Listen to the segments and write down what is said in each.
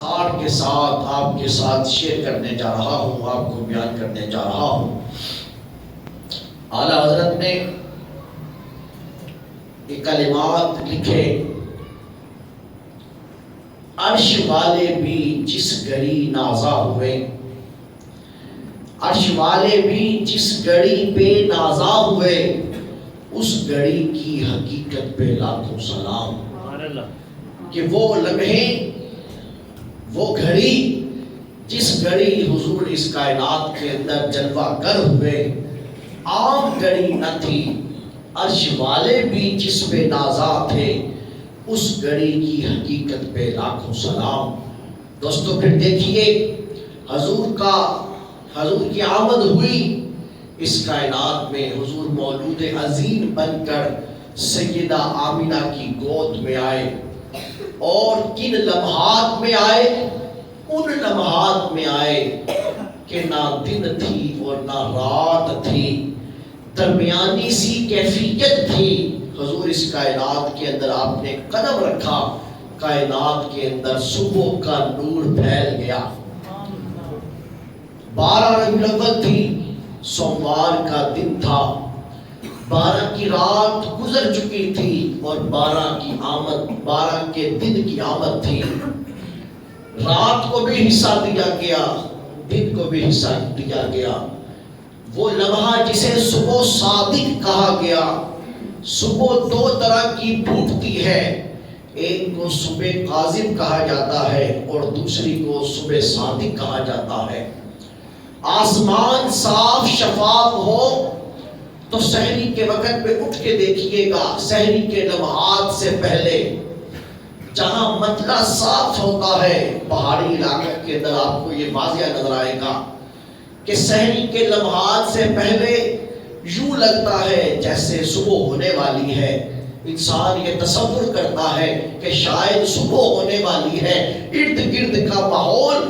Art کے ساتھ آپ کے ساتھ شیئر کرنے جا رہا ہوں، آپ کو بیان کرنے جا رہا ہوں۔ اعلیٰ حضرت نے یہ کلمات لکھے، عرش والے بھی جس گھڑی نازا ہوئے، عرش والے بھی جس گھڑی پہ نازا ہوئے، اس گھڑی کی حقیقت پہ لاکھوں سلام۔ کہ وہ لمحے، وہ گھڑی، جس گھڑی حضور اس کائنات کے اندر جلوہ گر ہوئے، عام گھڑی نہ تھی، عرش والے بھی جس پہ نازا تھے، اس گھڑی کی حقیقت پہ لاکھوں سلام۔ دوستو پھر دیکھیے حضور کی آمد ہوئی اس کائنات میں، حضور مولود عظیم بن کر سیدہ آمینہ کی گود میں آئے، اور کن لمحات میں آئے؟ ان لمحات میں آئے کہ نہ دن تھی اور نہ رات تھی، درمیانی سی کیفیت تھی۔ حضور اس کائنات کے اندر آپ نے قدم رکھا، کائنات کے اندر صبح کا نور پھیل گیا۔ 12 ربیع الاول تھی، سوموار کا دن تھا، 12 کی رات گزر چکی تھی اور 12 کے دن کی آمد تھی۔ رات کو بھی حصہ دیا گیا، دن کو بھی حصہ دیا گیا۔ وہ لمحہ جسے صبح صادق کہا گیا۔ صبح دو طرح کی پھوٹتی ہے، ایک کو صبح کاذب کہا جاتا ہے اور دوسری کو صبح صادق کہا جاتا ہے۔ آسمان صاف شفاف ہو تو سحری کے وقت پہ اٹھ کے دیکھیے گا، سحری کے لمحات سے پہلے جہاں مطلع صاف ہوتا ہے، پہاڑی علاقے کے اندر آپ کو یہ واضح نظر آئے گا کہ سحری کے لمحات سے پہلے یوں لگتا ہے جیسے صبح ہونے والی ہے۔ انسان یہ تصور کرتا ہے کہ شاید صبح ہونے والی ہے، ارد گرد کا ماحول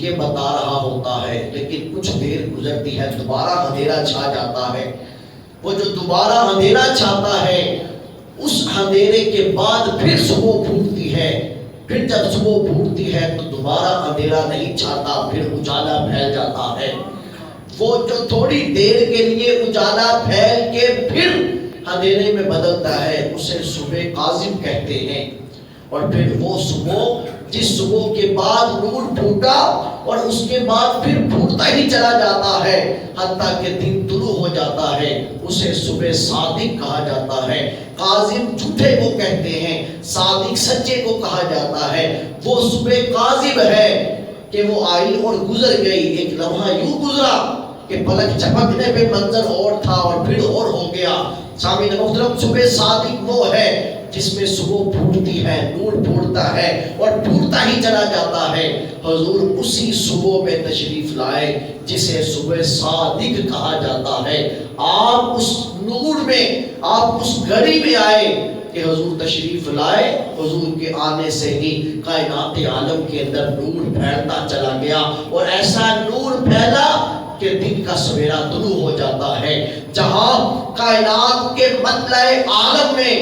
یہ بتا رہا ہوتا ہے، لیکن کچھ دیر گزرتی ہے، دوبارہ اندھیرا چھا جاتا ہے۔ وہ جو دوبارہ اندھیرا چھاتا ہے، اس اندھیرے کے بعد پھر صبح پھوٹتی ہے۔ پھر جب صبح پھوٹتی ہے تو دوبارہ اندھیرا نہیں چھاتا، پھر اجالا پھیل جاتا ہے۔ وہ جو تھوڑی دیر کے لیے اجالا پھیل کے پھر اندھیرے میں بدلتا ہے، اسے صبح کاذب کہتے ہیں۔ اور پھر وہ صبح، جس صبح کے بعد نور پھوٹا اور اس کے بعد پھر پھوٹتا ہی چلا جاتا ہے حتیٰ کہ دن طلوع ہو جاتا ہے، اسے صبح صادق کہا جاتا ہے۔ کاذب جھوٹے کو کہتے ہیں، صادق سچے کو کہا جاتا ہے۔ وہ صبح کاذب ہے کہ وہ آئی اور گزر گئی، ایک لمحہ یوں گزرا کہ پلک چپکنے پہ منظر اور تھا اور پھر اور ہو گیا۔ سامعین محترم، صبح صادق وہ ہے جس میں صبح پھوٹتی ہے، نور پھوٹتا ہے اور پھوٹتا ہی چلا جاتا ہے۔ حضور اسی صبح میں تشریف لائے جسے صبح صادق کہا جاتا ہے۔ آپ اس نور میں، آپ اس گھڑی میں آئے کہ حضور تشریف لائے۔ حضور کے آنے سے ہی کائنات عالم کے اندر نور پھیلتا چلا گیا، اور ایسا نور پھیلا کہ دن کا سویرا طلوع ہو جاتا ہے۔ جہاں کائنات کے مطلع عالم میں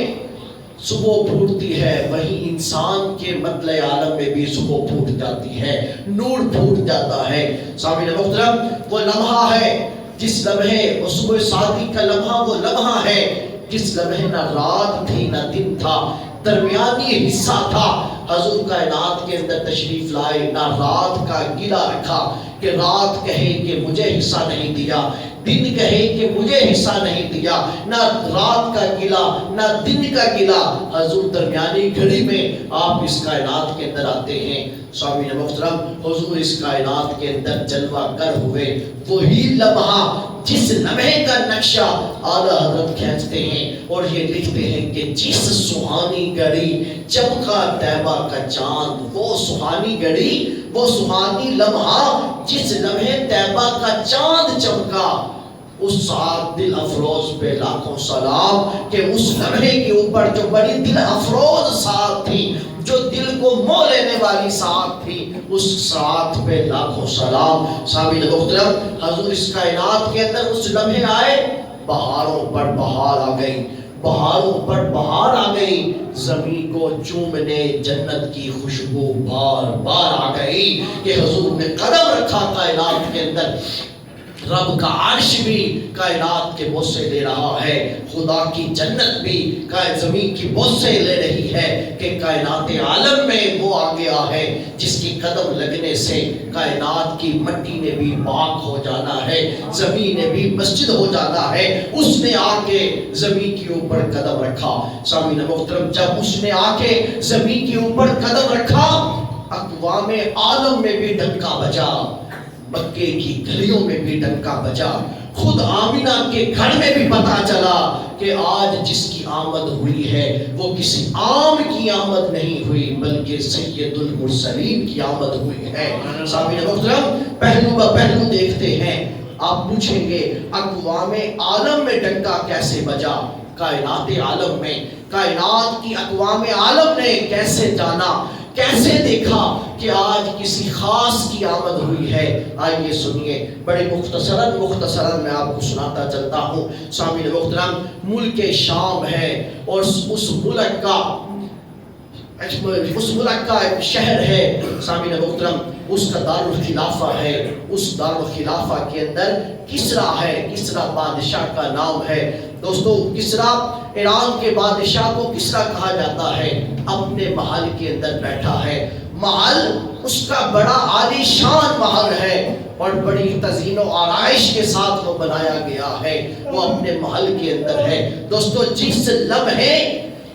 صبح پھوٹتی ہے، وہیں انسان کے مطلع عالم میں بھی صبح پھوٹ جاتی ہے، نور پھوٹ جاتا ہے۔ سامعین محترم، وہ لمحہ ہے جس لمحے، وہ صبح صادق کا لمحہ، وہ لمحہ ہے جس لمحے نہ رات تھی نہ دن تھا، درمیانی حصہ تھا۔ حضور کائنات کے اندر تشریف لائے، نہ رات کا گلہ رکھا کہ رات کہے کہ مجھے حصہ نہیں دیا، دن کہے کہ مجھے حصہ نہیں دیا، نہ رات کا گلہ نہ دن کا گلہ۔ حضور درمیانی گھڑی میں آپ اس کائنات کے اندر آتے ہیں۔ سامعین محترم، حضور اس کائنات کے اندر جلوہ گر ہوئے، وہی لمحہ جس لمحے کا نقشہ اعلیٰ حضرت کھینچتے ہیں اور یہ لکھتے ہیں کہ جس سہانی گھڑی چمکا طیبہ کا چاند، وہ سہانی گھڑی، وہ سہانی لمحہ جس لمحے طیبہ کا چاند چمکا، اس ساتھ دل افروز پہ لاکھوں سلام۔ کہ اس لمحے کے اوپر جو بڑی دل افروز ساتھ تھی، جو دل کو مو لینے والی ساتھ تھی، اس ساتھ پہ لاکھوں سلام۔ سامعین محترم، حضور اس کائنات کے اندر اس لمحے آئے، بہاروں پر بہار آ گئی، بہاروں پر بہار آ گئی، زمین کو چومنے جنت کی خوشبو بار بار آ گئی کہ حضور نے قدم رکھا کائنات کے اندر۔ رب کا عرش بھی کائنات کے بوسے لے رہا ہے، خدا کی جنت بھی زمین کی بوسے لے رہی ہے کہ کائنات عالم میں وہ آ گیا ہے جس کی قدم لگنے سے کائنات کی مٹی نے بھی پاک ہو جانا ہے، زمین نے بھی مسجد ہو جانا ہے۔ اس نے آ کے زمین کے اوپر قدم رکھا۔ سامعین محترم، جب اس نے آ کے زمین کے اوپر قدم رکھا، اقوام عالم میں بھی ڈنکا بجا، مکے کی گلیوں میں بھی ڈنکا بجا، خود آمینہ کے گھر میں بھی پتا چلا کہ آج جس کی آمد ہوئی ہے وہ کسی عام کی آمد نہیں ہوئی بلکہ سید المرسلین کی آمد ہوئی ہے۔ سامعین محترم، پہلو بہ پہلو دیکھتے ہیں۔ آپ پوچھیں گے اقوام عالم میں ڈنکا کیسے بجا؟ کائنات عالم میں، کائنات کی اقوام عالم نے کیسے جانا، کیسے دیکھا کہ آج کسی خاص کی آمد ہوئی ہے؟ آئیے سنیے، بڑے مختصراً میں آپ کو سناتا چلتا ہوں۔ سامعین محترم، ملک شام ہے اور اس ملک کا ایک شہر ہے سامعین محترم، اس کا دارالخلافہ ہے۔ اس دارالخلافہ کے اندر کسریٰ ہے، کسریٰ بادشاہ کا نام ہے۔ دوستو، کسریٰ ایران کے بادشاہ کو کسریٰ کہا جاتا ہے، اپنے محل کے اندر بیٹھا ہے۔ محل اس کا بڑا عالی شان محل ہے اور بڑی تزئین و آرائش کے ساتھ وہ بنایا گیا ہے، وہ اپنے محل کے اندر ہے۔ دوستو، جس لمحے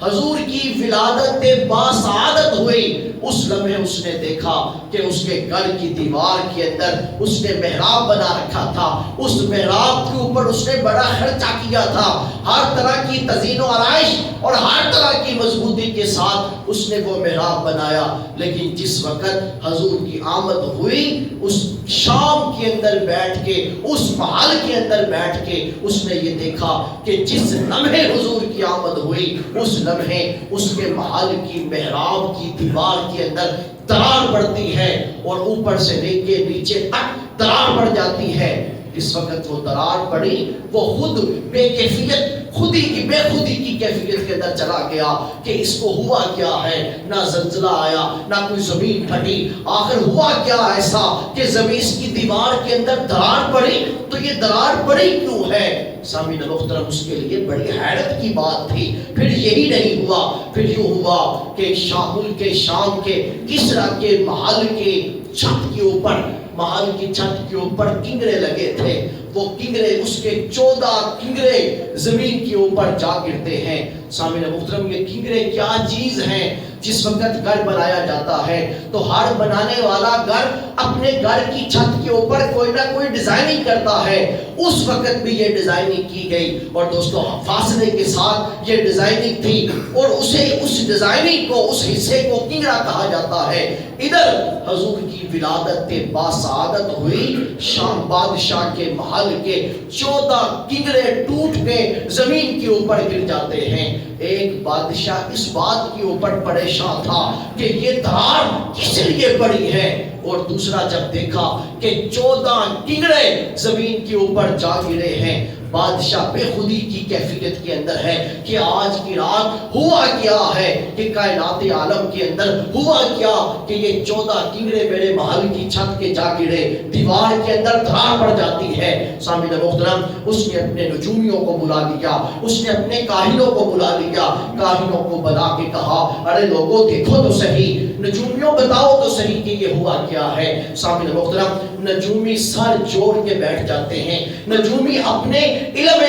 حضور کی ولادت باسعادت ہوئی، اس لمحے اس نے دیکھا کہ اس کے گھر کی دیوار کے اندر اس نے محراب بنا رکھا تھا، اس محراب کے اوپر اس نے بڑا خرچہ کیا تھا، ہر طرح کی تزئین و آرائش اور ہر طرح کی مضبوطی کے ساتھ اس نے وہ محراب بنایا۔ لیکن جس وقت حضور کی آمد ہوئی، اس شام کے اندر بیٹھ کے، اس محل کے اندر بیٹھ کے اس نے یہ دیکھا کہ جس لمحے حضور کی آمد ہوئی، اس لمحے اس کے محل کی محراب کی دیوار کے اندر درار پڑتی ہے اور اوپر سے لے کے نیچے تک درار پڑ جاتی ہے۔ اس وقت وہ درار پڑی، وہ خود بے کیفیت، خودی کی بے خودی کی کیفیت کے اندر چلا گیا کہ اس کو ہوا کیا ہے؟ نہ زلزلہ آیا، نہ کوئی زمین پھٹی، آخر ہوا کیا ایسا کہ زمین کی دیوار کے اندر درار پڑی؟ تو یہ درار پڑی کیوں ہے؟ سامعین محترم، اس کے لیے بڑی حیرت کی بات تھی۔ پھر یہی نہیں ہوا، پھر یوں ہوا کہ ملک شام کے کسریٰ کے محل کے چھت کے اوپر، محل کی چھت کے اوپر کنگرے لگے تھے۔ وہ کنگرے، اس کے 14 کنگرے زمین کے اوپر جا گرتے ہیں۔ سامعین محترم، یہ کنگرے کیا چیز ہیں؟ جس وقت گھر بنایا جاتا ہے تو ہر بنانے والا گھر اپنے گھر کی چھت کے اوپر کوئی نہ کوئی ڈیزائننگ کرتا ہے۔ اس وقت بھی یہ ڈیزائننگ کی گئی اور دوستو فاصلے کے ساتھ یہ ڈیزائننگ تھی اور اس ڈیزائننگ کو، اس حصے کو کنگرا کہا جاتا ہے۔ ادھر حضور کی ولادت باسعادت ہوئی، شام بادشاہ کے محل کے 14 کنگرے ٹوٹ کے زمین کے اوپر گر جاتے ہیں۔ ایک بادشاہ اس بات کے اوپر پریشان تھا کہ یہ درار کس لیے پڑی ہے، اور دوسرا جب دیکھا کہ 14 کنگرے زمین کے اوپر جا گرے ہیں، بادشاہ بے خودی کی کیفیت کے اندر ہے کہ آج کی رات ہوا کیا ہے، کہ کائنات عالم کے اندر ہوا کیا کہ یہ 14 کنگرے میرے محل کی چھت کے جا گرے، دیوار کے اندر دھار پڑ جاتی ہے۔ سامعین محترم، اس نے اپنے نجومیوں کو بلا لیا، اس نے اپنے کاہنوں کو بلا لیا، کاہنوں کو بلا کے کہا، ارے لوگوں دیکھو تو صحیح، نجومیوں بتاؤ تو صحیح کہ یہ ہوا کیا ہے۔ سامعین محترم، نجومی سر جوڑ کے بیٹھ جاتے ہیں، نجومی اپنے علم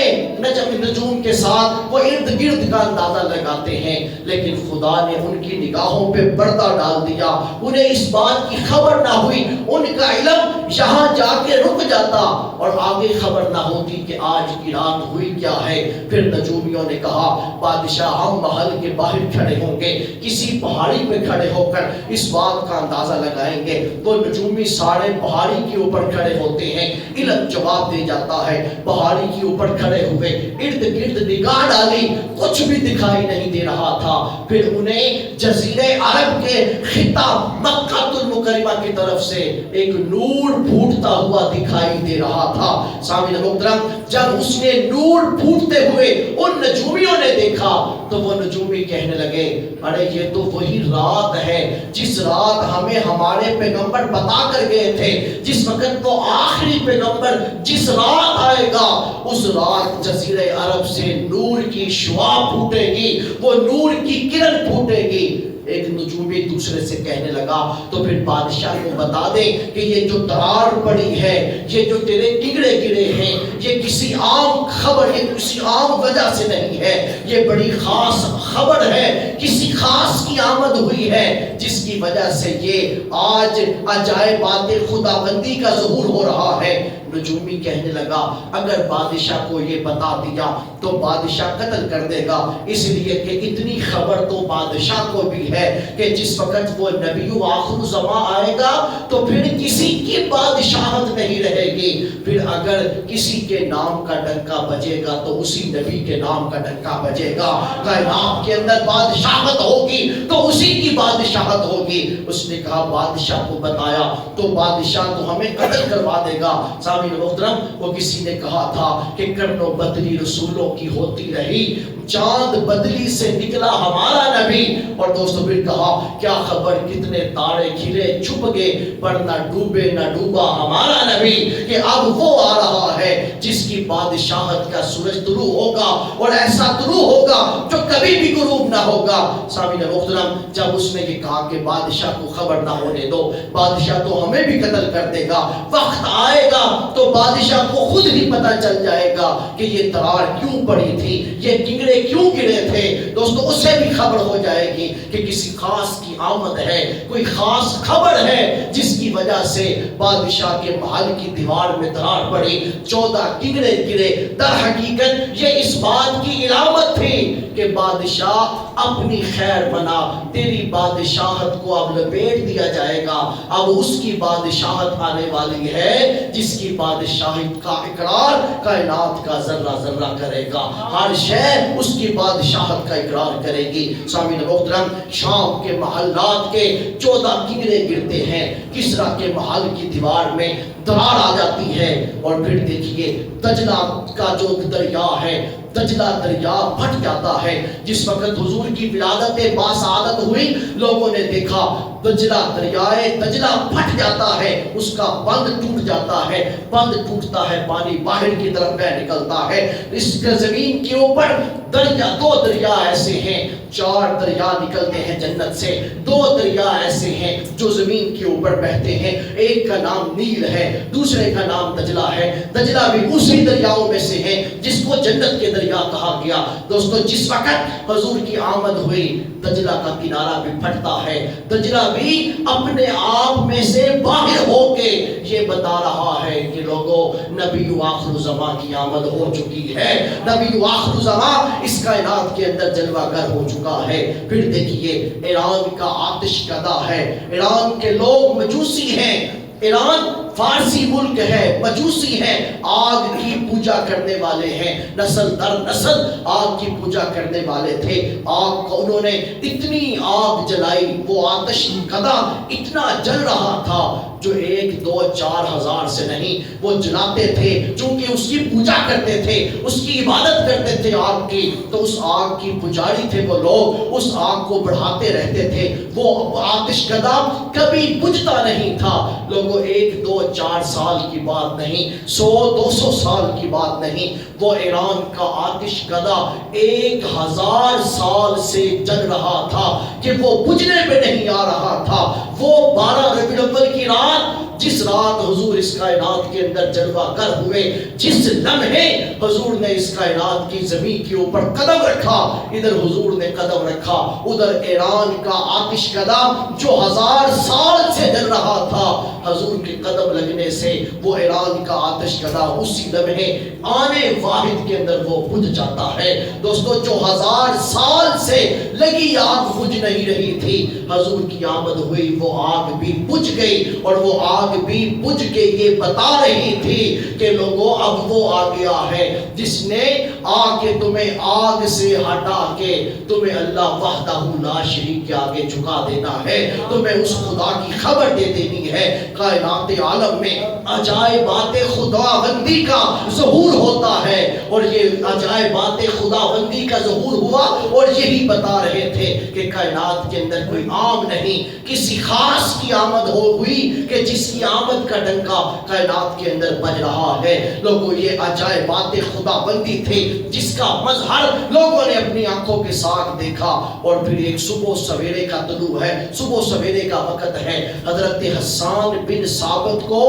نجوم کے ساتھ وہ ارد گرد کا اندازہ لگاتے ہیں، لیکن خدا نے ان کی نگاہوں پہ پردہ ڈال دیا، انہیں اس بات کی خبر نہ ہوئی، ان کا علم یہاں جا کے رک جاتا اور آگے خبر نہ ہوتی کہ آج کی رات ہوئی کیا ہے۔ پھر نجومیوں نے کہا، بادشاہ ہم محل کے باہر کھڑے ہوں گے، کسی پہاڑی پہ کھڑے ہو کر کر اس بات کا اندازہ لگائیں گے۔ وہ نجومی سارے پہاڑی کے اوپر کھڑے ہوتے ہیں۔ علم جواب دے جاتا ہے، پہاڑی کے اوپر کھڑے ہوئے، ارد گرد نگاہ ڈالی، کچھ بھی دکھائی نہیں دے رہا تھا۔ پھر انہیں جزیرے عرب کے خطہ مکہ المکرمہ کی طرف سے ایک نور پھوٹتا ہوا دکھائی دے رہا تھا۔ سامعین محترم، جب اس نے نور پھوٹتے ہوئے ان نجومیوں نے دیکھا تو وہ نجومی کہنے لگے، ارے یہ تو وہی رات ہے جس رات ہمیں ہمارے پیغمبر بتا کر گئے تھے، جس وقت وہ آخری پیغمبر جس رات آئے گا اس رات جزیرے عرب سے نور کی شعاع پھوٹے گی، وہ نور کی کرن پھوٹے گی۔ ایک نجومی دوسرے سے کہنے لگا، تو پھر بادشاہ کو بتا دے کہ یہ جو درار پڑی ہے، یہ جو تیرے ٹکڑے گرے ہیں، یہ کسی عام خبر، یہ کسی عام وجہ سے نہیں ہے، یہ بڑی خاص خبر ہے، کسی خاص کی آمد ہوئی ہے جس کی وجہ سے یہ آج عجائبات خداوندی کا ظہور ہو رہا ہے۔ نجومی کہنے لگا، اگر بادشاہ کو یہ بتا دیا تو بادشاہ قتل کر دے گا، اس لیے کہ اتنی خبر تو بادشاہ کو بھی ہے کہ جس وقت وہ نبی آخر زمان آئے گا تو پھر کسی کی بادشاہت نہیں رہے گی، پھر اگر کسی کے نام کا ڈنکا بجے گا تو اسی نبی کے نام کا ڈنکا بجے گا، کائنات کے اندر بادشاہت ہوگی تو اسی کی بادشاہت ہوگی۔ اس نے کہا بادشاہ کو بتایا تو بادشاہ تو ہمیں قتل کروا دے گا۔ محترم، وہ کسی نے کہا تھا کہ کرن و بدلی رسولوں کی ہوتی رہی، چاند بدلی سے نکلا ہمارا نبی۔ اور دوستو پھر کہا کیا خبر کتنے تارے کھلے چھپ گئے پر نہ ڈوبے نہ ڈوبا ہمارا نبی، کہ اب وہ آ رہا ہے جس کی بادشاہت کا سورج طلوع ہوگا اور ایسا طلوع ہوگا جو کبھی بھی غروب نہ ہوگا۔ سامعین محترم، جب اس نے یہ کہا کہ بادشاہ کو خبر نہ ہونے دو، بادشاہ تو ہمیں بھی قتل کر دے گا، وقت آئے گا تو بادشاہ کو خود ہی پتہ چل جائے گا کہ یہ درار کیوں پڑی تھی، یہ کنگڑے کیوں گرے تھے۔ دوستو اسے بھی خبر ہو جائے گی کہ کسی خاص کی آمد ہے، کوئی خاص خبر ہے جس کی وجہ سے بادشاہ کے محل کی دیوار میں درار پڑی، 14 کنگڑے گرے۔ در حقیقت یہ اس بات کی علامت تھی کہ بادشاہ اپنی خیر بنا، تیری بادشاہت کو اب لپیٹ دیا جائے گا، اب اس کی بادشاہت آنے والی ہے جس کی بادشاہت کا اقرار کائنات کا ذرہ ذرہ کرے گا، ہر شے اس کی بادشاہت کا اقرار کرے گی۔ سامعین محترم، شام کے محلات کے 14 کنگرے گرتے ہیں، کسرا کے محل کی دیوار میں درار آ جاتی ہے، اور پھر دیکھیے دجلہ کا جو دریا ہے، دجلہ دریا پھٹ جاتا ہے۔ جس وقت حضور کی ولادت باسعادت ہوئی، لوگوں نے دیکھا دجلہ دریائے دجلہ پھٹ جاتا ہے، اس کا بند ٹوٹ جاتا ہے، بند ٹوٹتا ہے، پانی باہر کی طرف بہ نکلتا ہے۔ اس زمین کے اوپر دریا، 2 دریا ایسے ہیں، 4 دریا نکلتے ہیں جنت سے، 2 دریا ایسے ہیں جو زمین کے اوپر بہتے ہیں، ایک کا نام نیل ہے، دوسرے کا نام دجلہ ہے۔ دجلہ بھی اسی دریاؤں میں سے ہے جس کو جنت کے دریا کہا گیا۔ دوستو جس وقت حضور کی آمد ہوئی، دجلہ کا کنارہ بھی پھٹتا ہے، دجلہ بھی اپنے آپ میں سے باہر ہو کے یہ بتا رہا ہے کہ لوگوں نبی آخر زمان کی آمد ہو چکی ہے، نبی آخر زمان اس کائنات کے اندر جلوہ گر ہو چکا ہے۔ پھر دیکھیے ایران کا آتش کدہ ہے، ایران کے لوگ مجوسی ہیں، ایران فارسی ملک ہے، مجوسی ہیں، آگ کی پوجا کرنے والے ہیں، نسل در نسل آگ کی پوجا کرنے والے تھے۔ آگ کو انہوں نے اتنی آگ جلائی، وہ آتش کدہ اتنا جل رہا تھا جو 1 2 4 ہزار سے نہیں، وہ جلاتے تھے چونکہ اس کی پوجا کرتے تھے، اس کی عبادت کرتے تھے آگ کی، تو اس آگ کی پجاری تھے وہ لوگ، اس آگ کو بڑھاتے رہتے تھے۔ وہ آتش کدہ کبھی بجھتا نہیں تھا۔ لوگوں 1 2 4 سال کی بات نہیں، 100 200 سال کی بات نہیں، وہ ایران کا آتش کدہ 1000 سال سے جل رہا تھا کہ وہ بجھنے پہ نہیں آ رہا تھا۔ وہ 12 ربیع الاول کی رات، جس رات حضور اس کائنات کے اندر جلوہ گر ہوئے، جس لمحے حضور نے اس کائنات کی زمین کے اوپر قدم رکھا، ادھر حضور نے قدم رکھا، ادھر ایران کا آتش کدہ جو 1000 سال سے جل رہا تھا، حضور کے قدم لگنے سے وہ ایران کا آتش کدا اسی لمحے آنے واحد کے اندر وہ بجھ جاتا ہے۔ دوستو جو 1000 سال سے لگی آگ بجھ نہیں رہی تھی، حضور کی آمد ہوئی وہ آگ بھی بجھ گئی، اور وہ آگ بھی بجھ کے یہ بتا رہی تھی کہ لوگوں اب وہ آ گیا ہے جس نے آ کے تمہیں آگ سے ہٹا کے تمہیں اللہ وحدہ لا شریک کے آگے جھکا دینا ہے، تمہیں اس خدا کی خبر دے دینی ہے۔ کائنات عالم میں عجائبات خداوندی کا ظہور ہوتا ہے، اور یہ عجائبات خداوندی کا ظہور ہوا، اور یہی بتا رہے تھے کہ کائنات کے اندر کوئی عام نہیں، کسی خاص کی آمد ہوئی کہ جس کی آمد کا ڈنکا کائنات کے اندر بج رہا ہے۔ لوگوں یہ عجائبات خداوندی تھے جس کا مظہر لوگوں نے اپنی آنکھوں کے ساتھ دیکھا، اور پھر ایک صبح سویرے کا طلوع ہے، صبح سویرے کا وقت ہے۔ حضرت حسان بن ثابت کو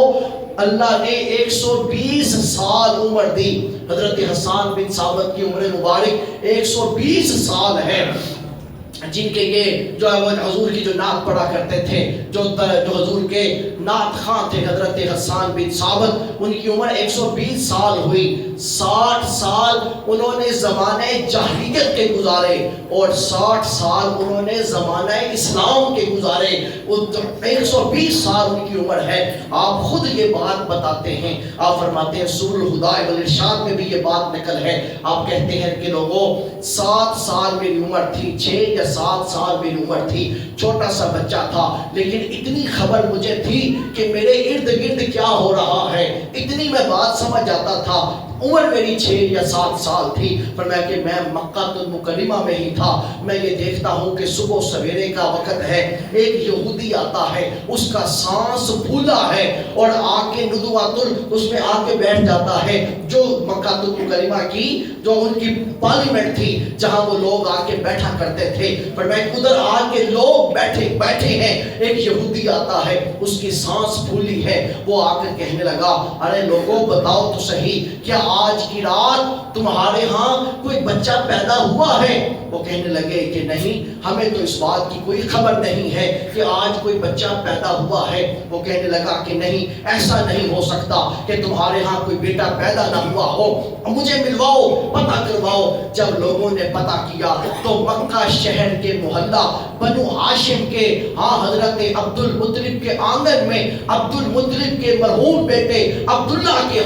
اللہ نے 120 سال عمر دی۔ حضرت حسان بن ثابت کی عمر مبارک 120 سال ہے، جن کے یہ جو حضور کی جو نعت پڑھا کرتے تھے، جو حضور کے نعت خواں تھے حضرت حسان بن ثابت، ان کی عمر 120 سال ہوئی۔ 60 سال انہوں نے زمانہ جاہلیت کے گزارے، اور 60 سال انہوں نے زمانہ اسلام کے گزارے۔ 120 سال ان کی عمر ہے۔ آپ خود یہ بات بتاتے ہیں، آپ فرماتے ہیں سورہ الہدیٰ والارشاد میں بھی یہ بات نقل ہے، آپ کہتے ہیں کہ لوگوں 7 سال میری عمر تھی، 6 یا 7 سال میری عمر تھی، چھوٹا سا بچہ تھا، لیکن اتنی خبر مجھے تھی کہ میرے ارد گرد کیا ہو رہا ہے، اتنی میں بات سمجھ جاتا تھا۔ عمر میری 6 یا 7 سال تھی، فرمایا کہ میں مکہ المکرمہ میں ہی تھا، میں یہ دیکھتا ہوں کہ صبح سویرے کا وقت ہے، ایک یہودی آتا ہے، اس کا سانس پھولا ہے، اور آ کے اس میں آ کے بیٹھ جاتا ہے، جو مکہ المکرمہ کی جو ان کی پارلیمنٹ تھی جہاں وہ لوگ آ کے بیٹھا کرتے تھے، فرمایا ادھر آ کے لوگ بیٹھے ہیں، ایک یہودی آتا ہے، اس کی سانس پھولی ہے، وہ آ کر کہنے لگا ارے لوگوں بتاؤ تو صحیح، کیا آج کی رات تمہارے ہاں کوئی بچہ پیدا ہوا ہے؟ وہ کہنے لگے کہ نہیں، ہمیں تو اس بات کی کوئی خبر نہیں ہے کہ آج کوئی بچہ پیدا ہوا ہے۔ وہ کہنے لگا کہ نہیں، ایسا نہیں ہو سکتا کہ تمہارے ہاں کوئی بیٹا پیدا نہ ہوا ہو، مجھے ملواؤ، پتہ کرواؤ۔ جب لوگوں نے پتہ کیا تو مکہ شہر کے محلہ بنو ہاشم کے حضرت عبد المطلب کے آنگن میں عبد المطلب کے مرحوم بیٹے عبداللہ کے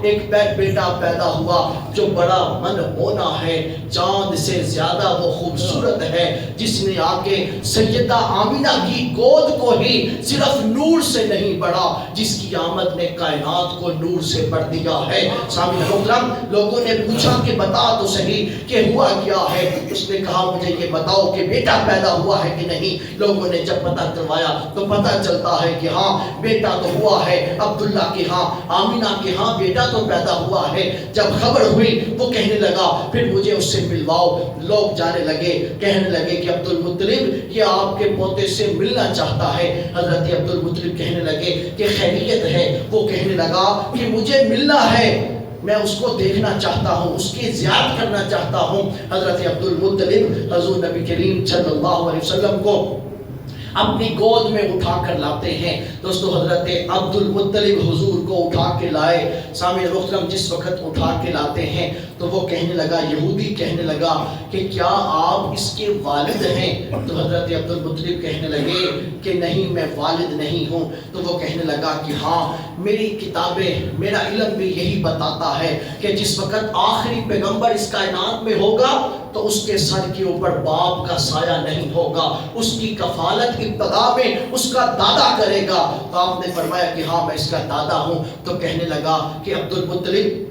ایک بیٹا پیدا ہوا جو بڑا من ہونا ہے، چاند سے زیادہ وہ خوبصورت ہے، جس نے آ کے سیدہ آمینہ کی گود کو ہی صرف نور سے نہیں بڑھا، جس کی آمد نے کائنات کو نور سے بڑھ دیا ہے۔ سامعین محترم، لوگوں نے پوچھا کہ بتا تو صحیح کہ ہوا کیا ہے؟ اس نے کہا مجھے یہ بتاؤ کہ بیٹا پیدا ہوا ہے کہ نہیں۔ لوگوں نے جب پتہ کروایا تو پتہ چلتا ہے کہ بیٹا تو ہوا ہے، عبداللہ کے آمینہ کے بیٹا تو پیدا ہوا ہے۔ جب خبر ہوئی وہ کہنے لگا پھر مجھے اس سے ملواؤ۔ لوگ جانے لگے، کہنے لگے کہ عبد المطلب یہ آپ کے پوتے سے ملنا چاہتا ہے۔ حضرت عبد المطلب کہنے لگے کہ خیریت ہے؟ وہ کہنے لگا کہ مجھے ملنا ہے، میں اس کو دیکھنا چاہتا ہوں، اس کی زیارت کرنا چاہتا ہوں۔ حضرت عبد المطلب حضور نبی کریم صلی اللہ علیہ وسلم کو اپنی گود میں اٹھا کر لاتے ہیں۔ دوستو حضرت عبد المطلب حضور کو اٹھا کے لائے۔ سامعین محترم، جس وقت اٹھا کے لاتے ہیں تو وہ کہنے لگا، یہودی کہنے لگا کہ کیا آپ اس کے والد ہیں؟ تو حضرت عبد المطلب کہنے لگے کہ نہیں، میں والد نہیں ہوں۔ تو وہ کہنے لگا کہ میری کتابیں، میرا علم بھی یہی بتاتا ہے کہ جس وقت آخری پیغمبر اس کائنات میں ہوگا تو اس کے سر کے اوپر باپ کا سایہ نہیں ہوگا، اس کی کفالت ابتدا میں اس کا دادا کرے گا۔ تو آپ نے فرمایا کہ میں اس کا دادا ہوں۔ تو کہنے لگا کہ عبد المطلب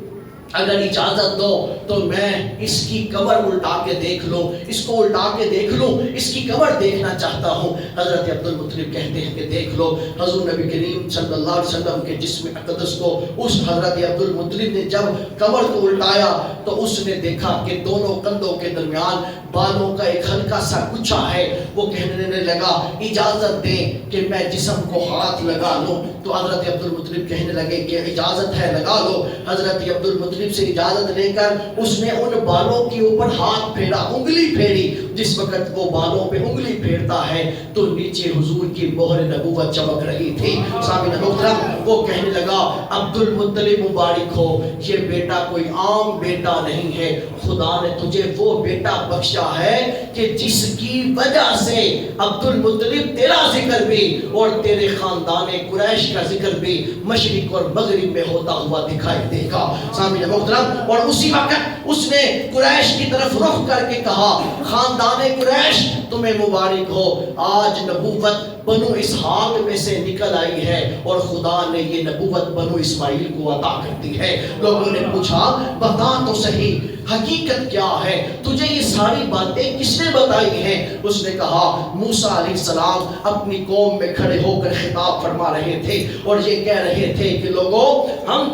اگر اجازت دو تو میں اس کی کمر الٹا کے دیکھ لوں، اس کو الٹا کے دیکھ لوں، اس کی کمر دیکھنا چاہتا ہوں۔ حضرت عبد المطلب کہتے ہیں کہ دیکھ لو۔ حضور نبی کریم صلی اللہ علیہ وسلم کے جسم اقدس کو اس حضرت عبد المطلب نے جب کمر کو الٹایا تو اس نے دیکھا کہ دونوں کندھوں کے درمیان بالوں کا ایک ہلکا سا گچھا ہے۔ وہ کہنے لگا اجازت دیں کہ میں جسم کو ہاتھ لگا لوں۔ تو حضرت عبد المطلب کہنے لگے کہ اجازت ہے، لگا لو۔ حضرت عبد المطلب سے اجازت لے کر اس نے ان بالوں کے اوپر ہاتھ پھیرا، انگلی پھیری، جس وقت وہ بالوں پہ انگلی پھیرتا ہے تو نیچے حضور کی مہر نبوت چمک رہی تھی۔ سامعین محترم، وہ کہنے لگا عبد المطلب مبارک ہو، یہ بیٹا کوئی عام بیٹا نہیں ہے، خدا نے تجھے وہ بیٹا بخشا ہے کہ جس کی وجہ سے عبد المطلب تیرا ذکر بھی اور تیرے خاندان قریش کا ذکر بھی مشرق اور مغرب میں ہوتا ہوا دکھائی دے گا۔ سامعین محترم، اور اسی وقت اس نے قریش کی طرف رخ کر کے کہا خاندان قریش تمہیں مبارک ہو، آج نبوت بنو اسحاق میں سے نکل آئی ہے اور خدا نے یہ نبوت بنو اسماعیل کو عطا کر دی ہے۔ لوگوں نے پوچھا بتا تو صحیح حقیقت کیا ہے، تجھے یہ ساری باتیں کس نے بتائی ہیں؟ اس نے کہا موسیٰ علیہ السلام اپنی قوم میں کھڑے ہو کر خطاب فرما رہے تھے اور یہ کہہ رہے تھے کہ لوگوں ہم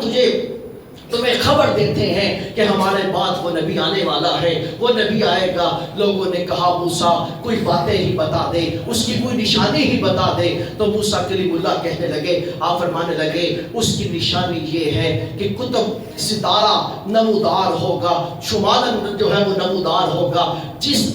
تمہیں خبر دیتے ہیں کہ ہمارے بعد وہ نبی آنے والا ہے، وہ نبی آئے گا۔ لوگوں نے کہا موسیٰ کوئی باتیں ہی بتا دے، اس کی کوئی نشانی ہی بتا دے۔ تو موسیٰ کلیم اللہ کہنے لگے، آپ فرمانے لگے اس کی نشانی یہ ہے کہ کتب ستارہ نمودار ہوگا، شمالاً جو ہے وہ نمودار ہوگا،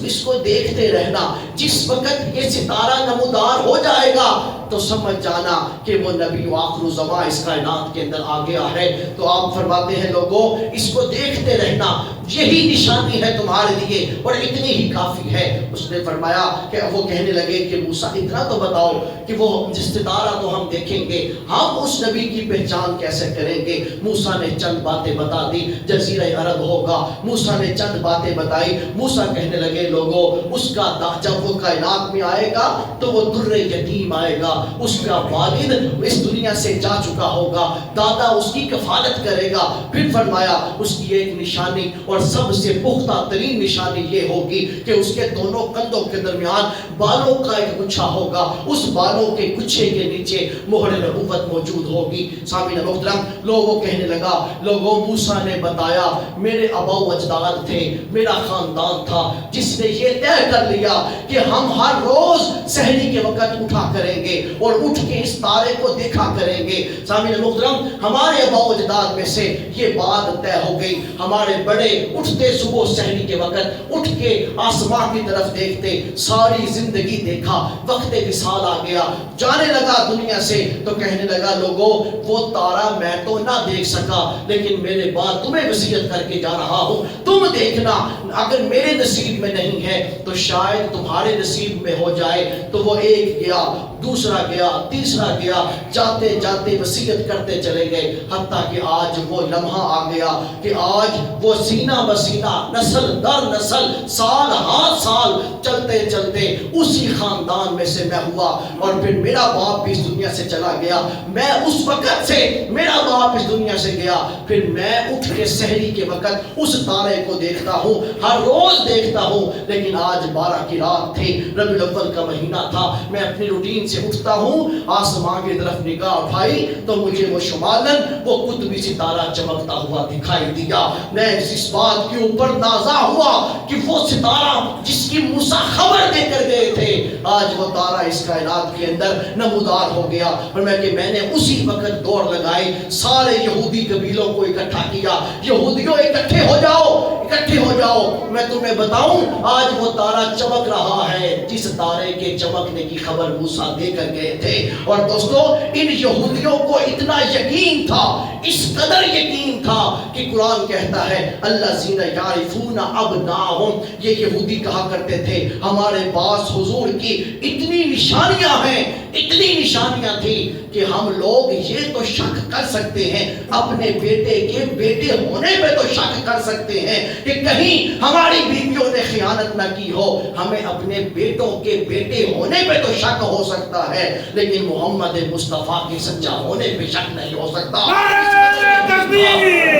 اس کو دیکھتے رہنا، جس وقت یہ ستارہ نمودار ہو جائے گا تو سمجھ جانا کہ وہ نبی و آخر الزمان اس کائنات کے اندر آ گیا ہے۔ تو آپ فرماتے ہیں لوگوں اس کو دیکھتے رہنا، یہی نشانی ہے تمہارے لیے اور اتنی ہی کافی ہے۔ اس نے فرمایا کہ وہ کہنے لگے کہ موسیٰ اتنا تو بتاؤ کہ وہ ستارہ تو ہم دیکھیں گے، ہم اس نبی کی پہچان کیسے کریں گے؟ موسیٰ نے چند باتیں بتا دی، جزیرہ عرب ہوگا۔ موسیٰ نے چند باتیں بتائی۔ موسیٰ کہنے لگے لوگوں اس کا جب وہ کائنات میں آئے گا تو وہ در یتیم آئے گا، اس کا والد اس دنیا سے جا چکا ہوگا، دادا اس کی کفالت کرے گا۔ پھر فرمایا اس کی ایک نشانی اور سب سے پختہ ترین نشانی یہ ہوگی کہ اس کے دونوں کندھوں کے درمیان بالوں کا ایک گچھا ہوگا، اس بالوں کے گچھے کے نیچے مہر نبوت موجود ہوگی۔ سامعین محترم، لوگوں کہنے لگا لوگوں موسیٰ نے بتایا میرے آبا و اجداد تھے، میرا خاندان تھا جس نے یہ طے کر لیا کہ ہم ہر روز سحری کے وقت اٹھا کریں گے اور اٹھ کے اس تارے کو دیکھا کریں گے۔ سامعین محترم، ہمارے آبا و اجداد میں سے یہ بات طے ہو گئی، ہمارے بڑے اٹھتے صبح سحری کے وقت اٹھ کے آسمان کی طرف دیکھتے، ساری زندگی دیکھا، وقت وصال آ گیا، جانے لگا دنیا سے تو کہنے لگا لوگوں وہ تارا میں تو نہ دیکھ سکا لیکن میرے بعد تمہیں وصیت کر کے جا رہا ہوں، تم دیکھنا، اگر میرے نصیب میں نہیں ہے تو شاید تمہارے نصیب میں ہو جائے۔ تو وہ ایک گیا، دوسرا گیا، تیسرا گیا، جاتے جاتے وصیت کرتے چلے گئے، حتیٰ کہ آج وہ لمحہ آ گیا کہ آج وہ سینہ بسینہ، نسل در نسل، سال ہر سال چلتے چلتے اسی خاندان میں سے میں ہوا اور پھر میرا باپ بھی اس دنیا سے چلا گیا۔ میں اس وقت سے میرا باپ اس دنیا سے گیا، پھر میں اٹھ کے سحری کے وقت اس تارے کو دیکھتا ہوں، ہر روز دیکھتا ہوں، لیکن آج 12 کی رات تھی، ربیع الاول کا مہینہ تھا، میں اپنی روٹین سے اٹھتا ہوں، آسمان کی طرف نگاہ اٹھائی تو مجھے وہ شمالاً وہ قطبی ستارہ چمکتا ہوا دکھائی دیا۔ میں اس بات کے اوپر نازا ہوا کہ وہ ستارہ جس کی موسیٰ خبر دے کر گئے تھے آج وہ تارہ اس کائنات کے اندر نمودار ہو گیا۔ اور میں نے اسی وقت دوڑ لگائی، سارے یہودی قبیلوں کو اکٹھا کیا، یہودیوں اکٹھے ہو جاؤ، اکٹھے ہو جاؤ، میں تمہیں بتاؤں آج وہ تارہ چمک رہا ہے جس تارے کے چمکنے کی خبر موسیٰ دے کر گئے تھے۔ اور دوستو ان یہودیوں کو اتنا یقین تھا، اس قدر یقین تھا کہ قرآن کہتا ہے الذین یعرفون ابناءہم، یہ یہودی کہا کرتے تھے ہمارے پاس حضور کی اتنی نشانیاں ہیں، اتنی نشانیاں تھی کہ ہم لوگ یہ تو شک کر سکتے ہیں، اپنے بیٹے کے بیٹے ہونے پہ تو شک کر سکتے ہیں کہ کہیں ہماری بیویوں نے خیانت نہ کی ہو، ہمیں اپنے بیٹوں کے بیٹے ہونے پہ تو شک ہو سکتا ہے لیکن محمد مصطفیٰ کے سچا ہونے پہ شک نہیں ہو سکتا۔ نعرہ تکبیر،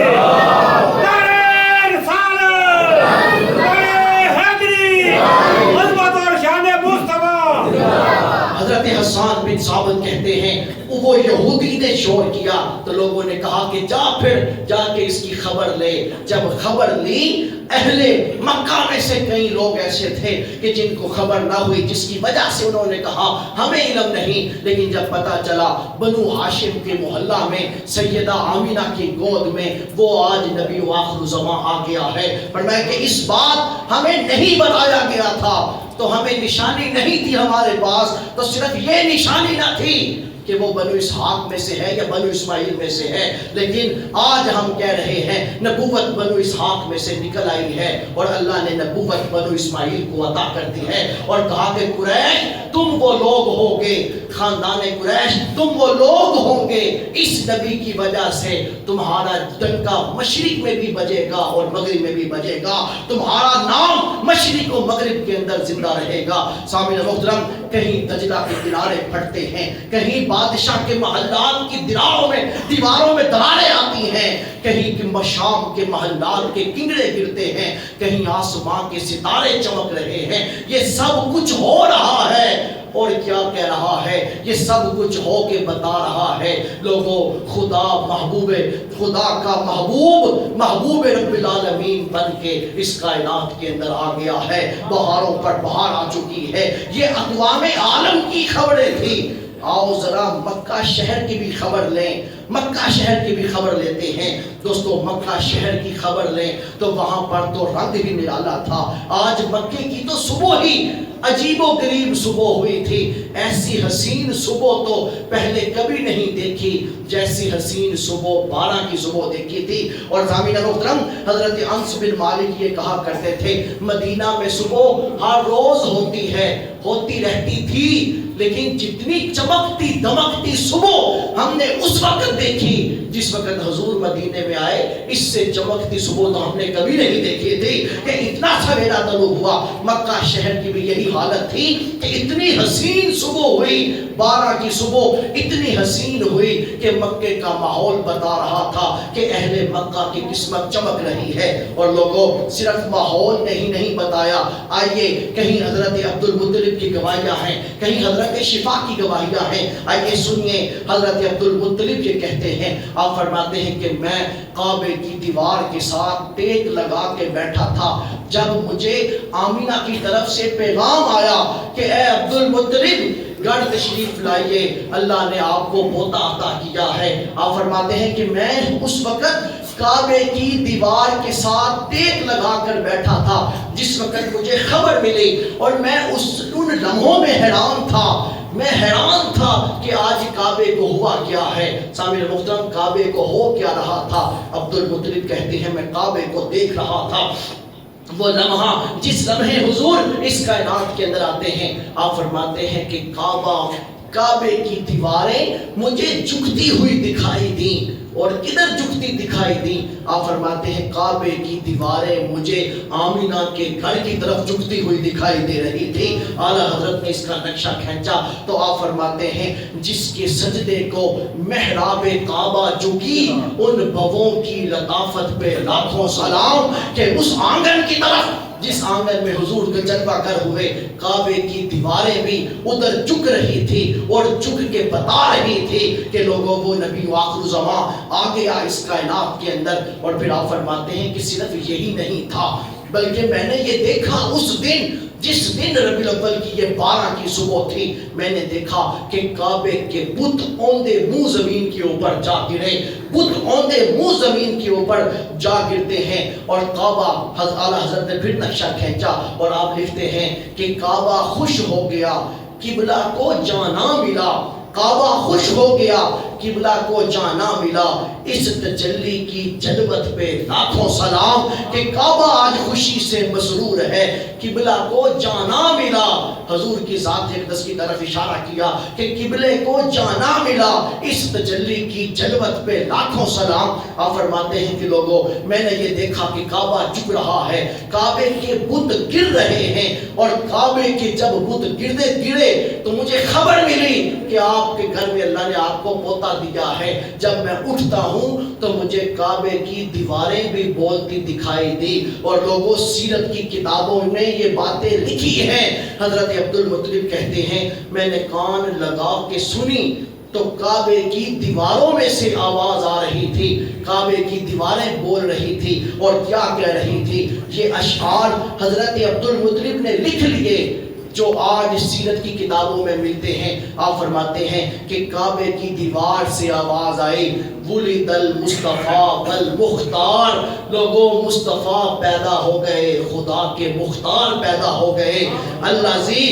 نعرہ رسالت، نعرہ حیدری، عظمت اور شان مصطفیٰ۔ حضرت حسان بن ثابت کہتے ہیں وہ یہودی نے شور کیا تو لوگوں نے کہا کہ جا کے اس کی خبر لے. جب خبر لی اہل مکہ میں سے کئی لوگ ایسے تھے کہ جن کو خبر نہ ہوئی, جس کی وجہ سے انہوں نے کہا ہمیں علم نہیں. لیکن جب پتا چلا بنو ہاشم کے محلہ میں سیدہ آمینہ کی گود میں وہ آج نبی و آخر الزماں آ گیا ہے, فرمایا کہ اس بات ہمیں نہیں بتایا گیا تھا تو ہمیں نشانی نہیں تھی ہمارے پاس, تو صرف یہ نشانی نہ تھی کہ وہ بنو اسحاق میں سے ہے یا بنو اسماعیل میں سے ہے, لیکن آج ہم کہہ رہے ہیں نبوت بنو اسحاق میں سے نکل آئی ہے اور اللہ نے نبوت بنو اسماعیل کو عطا کر دی ہے اور کہا کہ قریش تم وہ لوگ ہوگے, خاندان قریش تم وہ لوگ ہوں گے, اس نبی کی وجہ سے تمہارا ڈنکا مشرق میں بھی بجے گا اور مغرب میں بھی بجے گا, تمہارا نام مشرق و مغرب کے اندر زندہ رہے گا. سامعین محترم, کہیں دجلہ کے کنارے پھٹتے ہیں, کہیں بادشاہ کے محلات کی دیواروں میں دراریں آتی ہیں, کہیں شام کے محلات کے کنگڑے گرتے ہیں, کہیں آسمان کے ستارے چمک رہے ہیں. یہ سب کچھ ہو رہا ہے اور کیا کہہ رہا ہے, یہ سب کچھ ہو کے بتا رہا ہے لوگوں خدا کا محبوب رب العالمین بن کے اس کائنات کے اندر آ گیا ہے, بہاروں پر بہار آ چکی ہے. یہ اقوام عالم کی خبریں تھی. آؤ ذرا مکہ شہر کی بھی خبر لیں, مکہ شہر کی بھی خبر لیتے ہیں. دوستو مکہ شہر کی خبر لیں تو وہاں پر تو رنگ ہی نرالا تھا. آج مکے کی تو صبح ہی عجیب و غریب صبح ہوئی تھی, ایسی حسین صبح تو پہلے کبھی نہیں دیکھی جیسی حسین صبح 12 کی صبح دیکھی تھی. اور سامعین محترم, حضرت انس بن مالک یہ کہا کرتے تھے مدینہ میں صبح ہر روز ہوتی رہتی تھی, لیکن جتنی چمکتی دمکتی صبح ہم نے اس وقت دیکھی جس وقت حضور مدینے میں آئے, اس سے چمکتی صبح تو ہم نے کبھی نہیں دیکھی تھی کہ اتنا سویرا طلوع ہوا. مکہ شہر کی بھی یہی حالت تھی کہ اتنی حسین صبح ہوئی, 12 کی صبح اتنی حسین ہوئی کہ مکے کا ماحول بتا رہا تھا کہ اہل مکہ کی قسمت چمک رہی ہے. اور لوگوں صرف ماحول نے ہی نہیں بتایا, آئیے کہیں حضرت عبد المطلب کی گواہیاں ہیں, کہیں حضرت شفا کی گواہیاں ہیں. آئیے سنیے حضرت عبد المطلب یہ کہتے ہیں, آپ فرماتے ہیں کہ میں کعبے کی دیوار کے ساتھ ٹیک لگا کے بیٹھا تھا جب مجھے آمینہ کی طرف سے پیغام آیا کہ اے عبد المطلب گھر تشریف لائیے, اللہ نے آپ کو بوتا عطا کیا ہے. آپ فرماتے ہیں کہ میں اس وقت کعبے کی دیوار کے ساتھ ٹیک لگا کر بیٹھا تھا جس وقت مجھے خبر ملی, اور میں ان لمحوں میں حیران تھا کہ آج کعبے کو ہوا کیا ہے. سامعین محترم, کعبے کو ہو کیا رہا تھا؟ عبد المطلب کہتے ہیں میں کعبے کو دیکھ رہا تھا, وہ لمحہ جس لمحے حضور اس کائنات کے اندر آتے ہیں. آپ فرماتے ہیں کہ کعبے کی دیواریں مجھے جھکتی ہوئی دکھائی دیں, اور کدھر جھکتی دکھائی دی؟ آپ فرماتے ہیں کعبے کی دیواریں مجھے آمینہ کے گھر کی طرف جھکتی ہوئی دکھائی دے رہی تھی. اعلیٰ حضرت نے اس کا نقشہ کھینچا تو آپ فرماتے ہیں جس کے سجدے کو محراب کعبہ جھکی, ان بووں کی لطافت پہ لاکھوں سلام کہ اس آنگن کی طرف جس آنگن میں حضور کے جلوہ گر ہوئے, کعبے کی دیواریں بھی ادھر جھک رہی تھی اور جھک کے بتا رہی تھی کہ لوگوں وہ نبی و آخر الزماں آ گیا اس کائنات کے اندر. اور پھر آپ فرماتے ہیں کہ صرف یہی نہیں تھا بلکہ میں نے یہ دیکھا اس دن جس دن ربیع الاول کی یہ 12 کی صبح تھی, میں نے دیکھا کہ کعبے کے بت اوندے منہ زمین کے اوپر جا گرے, بت اوندے منہ زمین کے اوپر جا گرتے ہیں. اور کعبہ, اعلیٰ حضرت نے پھر نقشہ کھینچا اور آپ لکھتے ہیں کہ کعبہ خوش ہو گیا, قبلہ کو جانا ملا, کعبہ خوش ہو گیا, قبلہ کو جانا ملا, اس تجلی کی جلوت پہ لاکھوں سلام کہ کعبہ آج خوشی سے مسرور ہے, قبلہ کو جانا ملا. حضور کی ذات اقدس کی طرف اشارہ کیا کہ قبلے کو جانا ملا, اس تجلی کی جلوت پہ لاکھوں سلام. آپ فرماتے ہیں کہ لوگوں میں نے یہ دیکھا کہ کعبہ جھک رہا ہے, کعبے کے بت گر رہے ہیں, اور کعبے کے جب بت گرے تو مجھے خبر ملی کہ آپ کے گھر میں اللہ نے آپ کو پوتا بتا دیا ہے جب میں اٹھتا ہوں تو مجھے کعبے کی دیواریں بھی بولتی دکھائی دی. اور لوگوں سیرت کی کتابوں میں یہ باتیں لکھی ہیں. حضرت عبد المطلب کہتے ہیں میں نے کان لگا کے سنی تو کعبے کی دیواروں میں سے آواز آ رہی تھی, کعبے کی دیواریں بول رہی تھی اور کیا کہہ رہی تھی. یہ اشعار حضرت عبد المطلب نے لکھ لیے جو آج سیرت کی کتابوں میں ملتے ہیں. آپ فرماتے ہیں کہ کعبے کی دیوار سے آواز آئی ولد المصطفیٰ والمختار. لوگوں مصطفیٰ پیدا ہو گئے, خدا کے مختار پیدا ہو گئے. الذی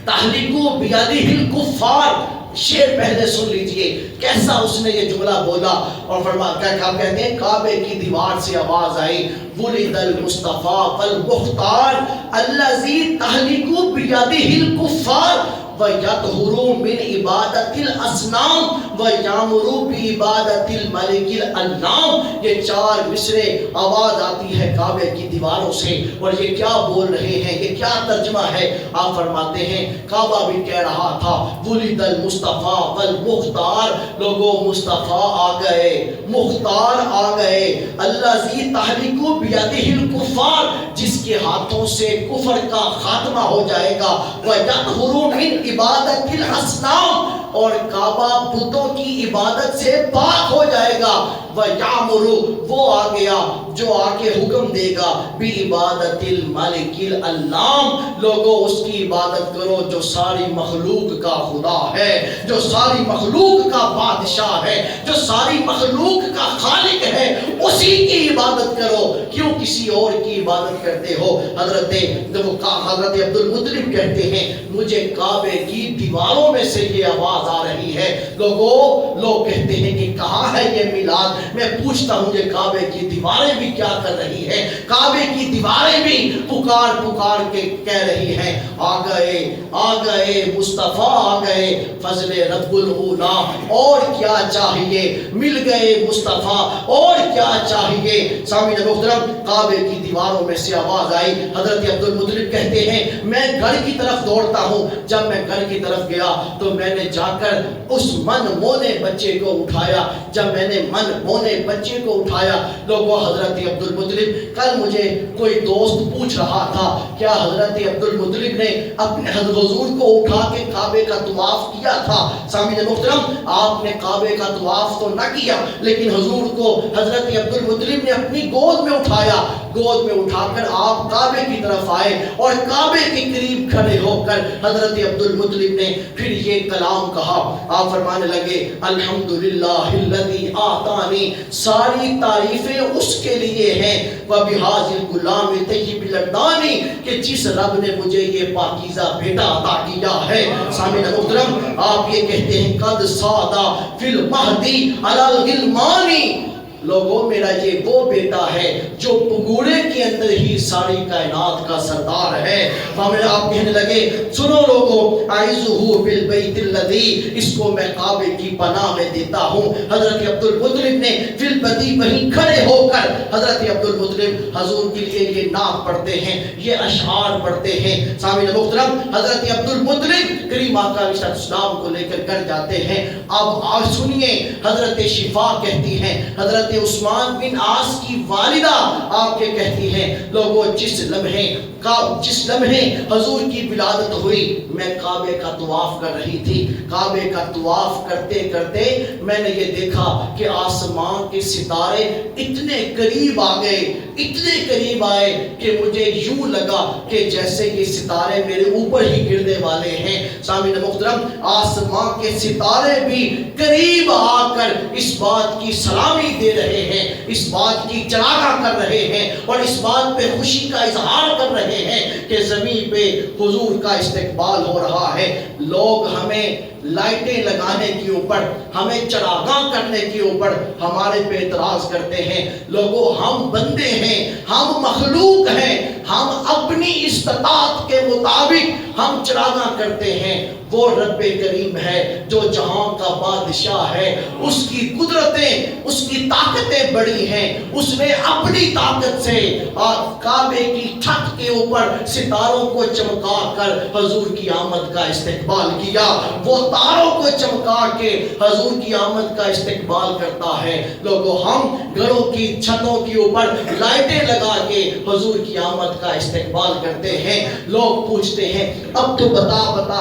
تہلک بیدہ الکفار. شعر پہلے سن لیجئے کیسا اس نے یہ جملہ بولا اور فرمایا کیا کہتے ہیں کعبے کی دیوار سے آواز آئی ولد المصطفیٰ والمختار الذی تہلک بیدہ الکفار وَيَطْهُرُ مِنْ عِبَادَةِ الْأَصْنَامِ وَيَأْمُرُ بِعِبَادَةِ الْمَلِكِ الْعَلَّامِ. یہ چار مصرے آواز آتی ہے کعبے کی دیواروں سے اور یہ کیا بول رہے ہیں, یہ کیا ترجمہ ہے. آپ فرماتے ہیں کعبہ بھی کہہ رہا تھا وَلِدَ الْمُصْطَفَى وَالْمُخْتَارِ. لوگوں مصطفیٰ آ گئے, مختار آ گئے. الَّذِي تَحْلِكُ بِيَدِهِ الْكُفَّارِ. جس کے ہاتھوں سے کفر کا خاتمہ ہو جائے گا. وَيَطْهُرُ مِنْ عبادت الاسنام. اور کعبہ بتوں کی عبادت سے پاک ہو جائے گا. وَيَعْمُرُ وہ آ گیا جو آ کے حکم دے گا بِعِبَادَةِ الْمَلِكِ الْعَلَّامِ. لوگوں اس کی عبادت کرو جو ساری مخلوق کا خدا ہے, جو ساری مخلوق کا بادشاہ ہے, جو ساری مخلوق کا خالق ہے, اسی کی عبادت کرو. کیوں کسی اور کی عبادت کرتے ہو. حضرت عبد المطلب کہتے ہیں مجھے کعبے کی دیواروں میں سے یہ آواز آ رہی ہے. لوگ کہتے ہیں کہ کہاں ہے یہ میلاد. میں پوچھتا ہوں یہ کعبے کی دیواریں بھی کیا کر رہی ہیں. کعبے کی دیواریں بھی پکار پکار کے کہہ رہی ہیں آ گئے مصطفیٰ آ گئے فضل رب العلا. اور کیا چاہیے, مل گئے مصطفیٰ, اور کیا چاہیے. سامعین محترم کعبے کی دیواروں میں سے آواز آئی. حضرت عبد المطلب کہتے ہیں میں گھر کی طرف دوڑتا ہوں. جب میں گھر کی طرف گیا تو میں نے جا کر اس من مونے بچے کو اٹھایا. جب میں نے من مونے بچے کو اٹھایا لوگوں حضرت عبد المطلب کل مجھے کوئی دوست پوچھ رہا تھا کیا حضرت عبد المطلب نے اپنے حضور کو اٹھا کے کعبے کا طواف کیا تھا. سامعین محترم آپ نے کعبے کا طواف تو نہ کیا لیکن حضور کو حضرت عبد المطلب نے اپنی گود میں اٹھایا. گود میں اٹھا کر آپ کعبے کی طرف آئے اور کعبے کے قریب کھڑے ہو کر حضرت عبد المطلب نے پھر یہ کلام کہا. آپ فرمانے لگے الحمدللہ الذی آتانی. ساری تعریفیں اس کے لیے ہیں وبہذا الغلام طیب الاردانی کہ جس رب نے مجھے یہ پاکیزہ بیٹا عطا کیا ہے. سامعین محترم آپ یہ کہتے ہیں قد سادہ فی المہدی علی الغلمانی. لوگوں میرا یہ وہ بیٹا ہے جو پگوڑے کے اندر ہی ساری کائنات کا سردار ہے. ہمیں آپ کہنے لگے سنو لوگوں اعوذ بالبیت الذی, اس کو میں کعبے کی پناہ میں دیتا ہوں. حضرت عبد المطلب نے فی البدی وہیں کھڑے ہو کر حضرت عبد المطلب حضور کے لیے یہ نعت پڑھتے ہیں, یہ اشعار پڑھتے ہیں. سامعین محترم حضرت عبد المطلب کریم آقا علیہ السلام کو لے کر گھر جاتے ہیں. اب آج سنیے حضرت شفا کہتی ہیں حضرت عثمان بن عاص کی والدہ آپ کے کہتی ہیں لوگوں جس لمحے حضور کی ولادت ہوئی میں کعبے کا طواف کر رہی تھی. کعبے کا طواف کرتے کرتے میں نے یہ دیکھا کہ آسمان کے ستارے اتنے قریب آ گئے, اتنے قریب آئے کہ مجھے یوں لگا کہ جیسے یہ ستارے میرے اوپر ہی گرنے والے ہیں. سامعین محترم آسمان کے ستارے بھی قریب آ کر اس بات کی سلامی دے رہے ہیں, اس بات کی چراغاں کر رہے ہیں اور اس بات پہ خوشی کا اظہار کر رہے ہیں کہ زمین پہ حضور کا استقبال ہو رہا ہے. لوگ ہمیں لائٹیں لگانے کے اوپر, ہمیں چراغاں کرنے کے اوپر ہمارے پہ اعتراض کرتے ہیں. لوگوں ہم بندے ہیں, ہم مخلوق ہیں, ہم اپنی استطاعت کے مطابق ہم چراغاں کرتے ہیں. وہ رب کریم ہے جو جہاں کا بادشاہ ہے, اس کی قدرتیں, اس کی طاقتیں بڑی ہیں. اس نے اپنی طاقت سے کعبے کی چھت کے اوپر ستاروں کو چمکا کر حضور کی آمد کا استقبال کیا. وہ تاروں کو چمکا کے حضور کی آمد کا استقبال کرتا ہے۔ لوگوں ہم گھروں کی چھتوں کے اوپر لائٹیں لگا کے حضور کی آمد کا استقبال کرتے ہیں۔ لوگ پوچھتے ہیں اب تو بتا بتا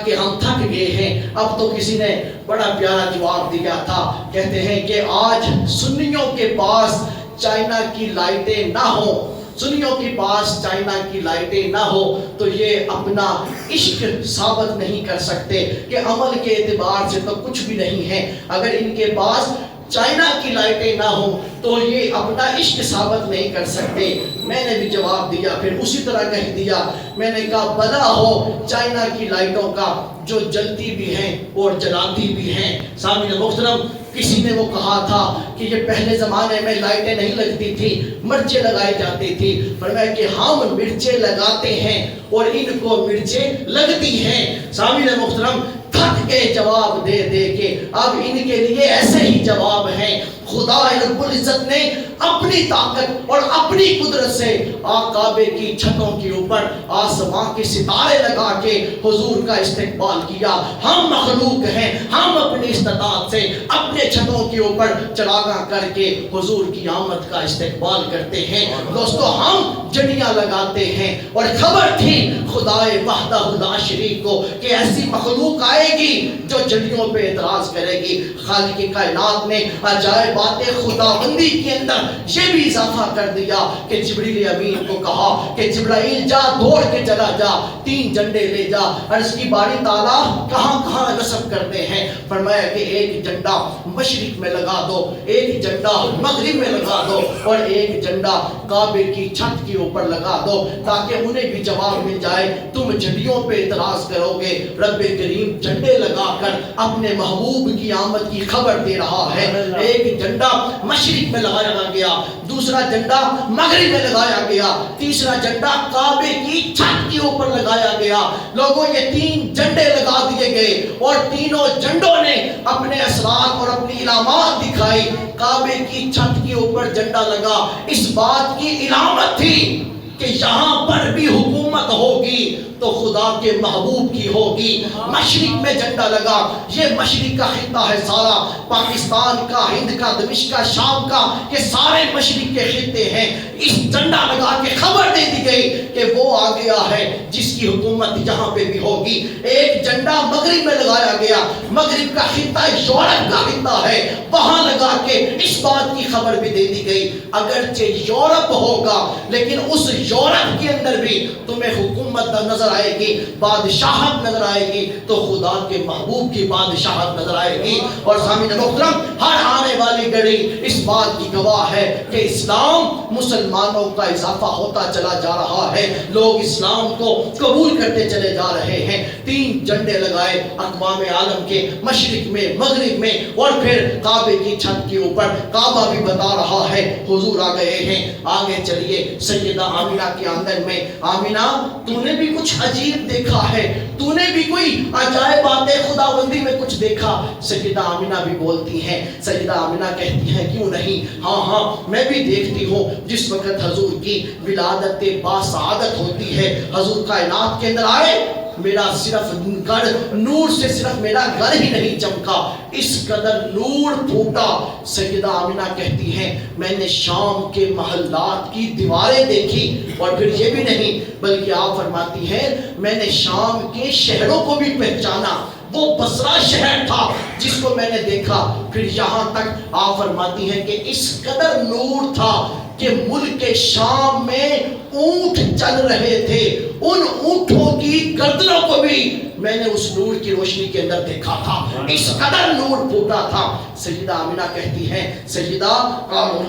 کے ہم تھک گئے ہیں۔ اب تو کسی نے بڑا پیارا جواب دیا تھا، کہتے ہیں کہ آج سنیوں کے پاس چائنا کی لائٹیں نہ ہوں، سنیوں کے پاس چائنا کی لائٹیں نہ ہو تو یہ اپنا عشق ثابت نہیں کر سکتے کہ عمل کے اعتبار سے تو کچھ بھی نہیں ہے۔ اگر ان کے پاس چائنا کی لائٹیں نہ ہوں تو یہ اپنا عشق ثابت نہیں کر سکتے۔ میں نے بھی جواب دیا، پھر اسی طرح کہہ دیا، میں نے کہا بلا ہو چائنا کی لائٹوں کا جو جلتی بھی ہیں اور جلاتی بھی ہیں۔ سامعین محترم، کسی نے وہ کہا تھا کہ یہ پہلے زمانے میں لائٹیں نہیں لگتی تھی، مرچیں لگائی جاتی تھی۔ فرمایا کہ ہم مرچیں لگاتے ہیں اور ان کو مرچیں لگتی ہیں۔ سامعین محترم، تھک کے جواب دے کے اب ان کے لیے ایسے ہی جواب ہیں۔ خدا رب العزت نے اپنی طاقت اور اپنی قدرت سے کعبے کی چھتوں کے اوپر آسمان کے ستارے لگا کے حضور کا استقبال کیا۔ ہم مخلوق ہیں، ہم اپنی استطاعت سے اپنے چھتوں کے اوپر چراغاں کر کے حضور کی آمد کا استقبال کرتے ہیں۔ دوستو، ہم جڑیاں لگاتے ہیں اور خبر تھی خدائے وحدہ لا شریک کو کہ ایسی مخلوق آئے گی جو جڑیوں پہ اعتراض کرے گی۔ خالق کائنات نے عجائبات خداوندی کے اندر یہ بھی اضافہ کر دیا کہ جبریل امین کو کہا کہ جبرائیل جا دوڑ کے چلا جا، 3 جھنڈے لے جا۔ عرض کی باری تعالیٰ کہاں کہاں نصب کرتے ہیں؟ فرمایا کہ ایک جھنڈا مشرق میں لگا دو، ایک جھنڈا مغرب میں لگا دو اور ایک جھنڈا کعبے کی چھت کے اوپر لگا دو، تاکہ انہیں بھی جواب مل جائے تم جھنڈیوں پہ اعتراض کرو گے، رب کریم جھنڈے لگا کر اپنے محبوب کی آمد کی خبر دے رہا ہے۔ ایک جھنڈا مشرق میں لگایا گیا، دوسرا جھنڈا مغرب میں لگایا گیا، تیسرا جھنڈا کعبے کی چھت کے اوپر لگایا گیا۔ لوگوں، یہ 3 جھنڈے لگا دیے گئے اور تینوں جھنڈوں نے اپنے اثرات اور اپنی علامات دکھائی۔ کعبے کی چھت کے اوپر جھنڈا لگا، اس بات کی علامت تھی کہ یہاں پر بھی حکومت ہوگی تو خدا کے محبوب کی ہوگی۔ مشرق میں جھنڈا لگا، یہ مشرق کا خطہ ہے سارا، پاکستان کا، ہند کا، دمشق کا، شام کا، یہ سارے مشرق کے خطے ہیں۔ اس جھنڈا لگا کے خبر دے دی گئی کہ وہ آ گیا ہے جس کی حکومت یہاں پہ بھی ہوگی۔ ایک جھنڈا مغرب میں لگایا گیا، مغرب کا خطہ یورپ کا خطہ ہے، وہاں لگا کے اس بات کی خبر بھی دے دی گئی اگرچہ یورپ ہوگا لیکن اس یورپ کے اندر بھی تمہیں حکومت نظر آئے گی، بادشاہت نظر آئے گی تو خدا کے محبوب کی بادشاہت نظر آئے گی۔ اور سامعین محترم، ہر آنے والی گھڑی اس بات کی گواہ ہے کہ اسلام مسلمانوں کا اضافہ ہوتا چلا جا رہا ہے، لوگ اسلام کو قبول کرتے چلے جا رہے ہیں۔ 3 جھنڈے لگائے اقوام عالم کے، مشرق میں، مغرب میں اور پھر کعبے کی چھت کے اوپر۔ کعبہ بھی بتا رہا ہے حضور آ گئے ہیں۔ آگے چلیے سیدہ آمینہ کے آنگن میں۔ آمینہ، تو نے بھی کچھ عجیب دیکھا ہے، تو نے بھی کوئی عجائبات خداوندی میں کچھ دیکھا؟ سیدہ آمینہ بھی بولتی ہیں، سیدہ آمینہ کہتی ہیں کیوں نہیں، ہاں میں بھی دیکھتی ہوں۔ جس وقت حضور کی ولادت باسعادت ہوتی ہے، حضور کائنات کے اندر آئے، میرا صرف گھر نور سے صرف میرا گھر ہی نہیں چمکا، اس قدر نور پھوٹا۔ سیدہ آمینہ کہتی ہیں میں نے شام کے محلات کی دیواریں دیکھی، اور پھر یہ بھی نہیں بلکہ آپ فرماتی ہیں میں نے شام کے شہروں کو بھی پہچانا، وہ بصرہ شہر تھا جس کو میں نے دیکھا۔ پھر یہاں تک آپ فرماتی ہیں کہ اس قدر نور تھا کہ ملک شام میں اونٹ چل رہے تھے، ان اونٹوں کی گردنوں کو بھی میں نے اس نور کی روشنی کے اندر دیکھا تھا، اس قدر نور پھوٹا تھا۔ سیدہ آمینہ کہتی ہیں سیدہ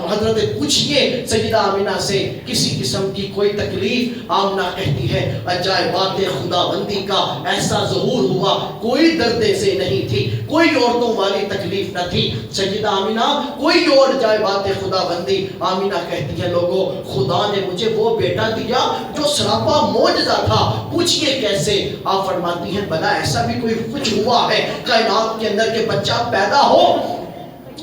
حضرت پوچھئے سیدہ آمینہ سے کسی قسم کی کوئی تکلیف؟ آمینہ کہتی ہے عجائبات خداوندی کا ایسا ظہور ہوا، کوئی درد سے نہیں تھی، کوئی عورتوں والی تکلیف نہ تھی۔ سیدہ آمینہ کوئی اور عجائبات خداوندی؟ آمینہ کہتی ہے لوگوں، خدا نے مجھے وہ بیٹا دیا جو سراپا معجزہ تھا، پوچھئے کیسے؟ آپ فرماتی ہیں بلا ایسا بھی کوئی کچھ ہوا ہے کائنات کے اندر کہ بچہ پیدا ہو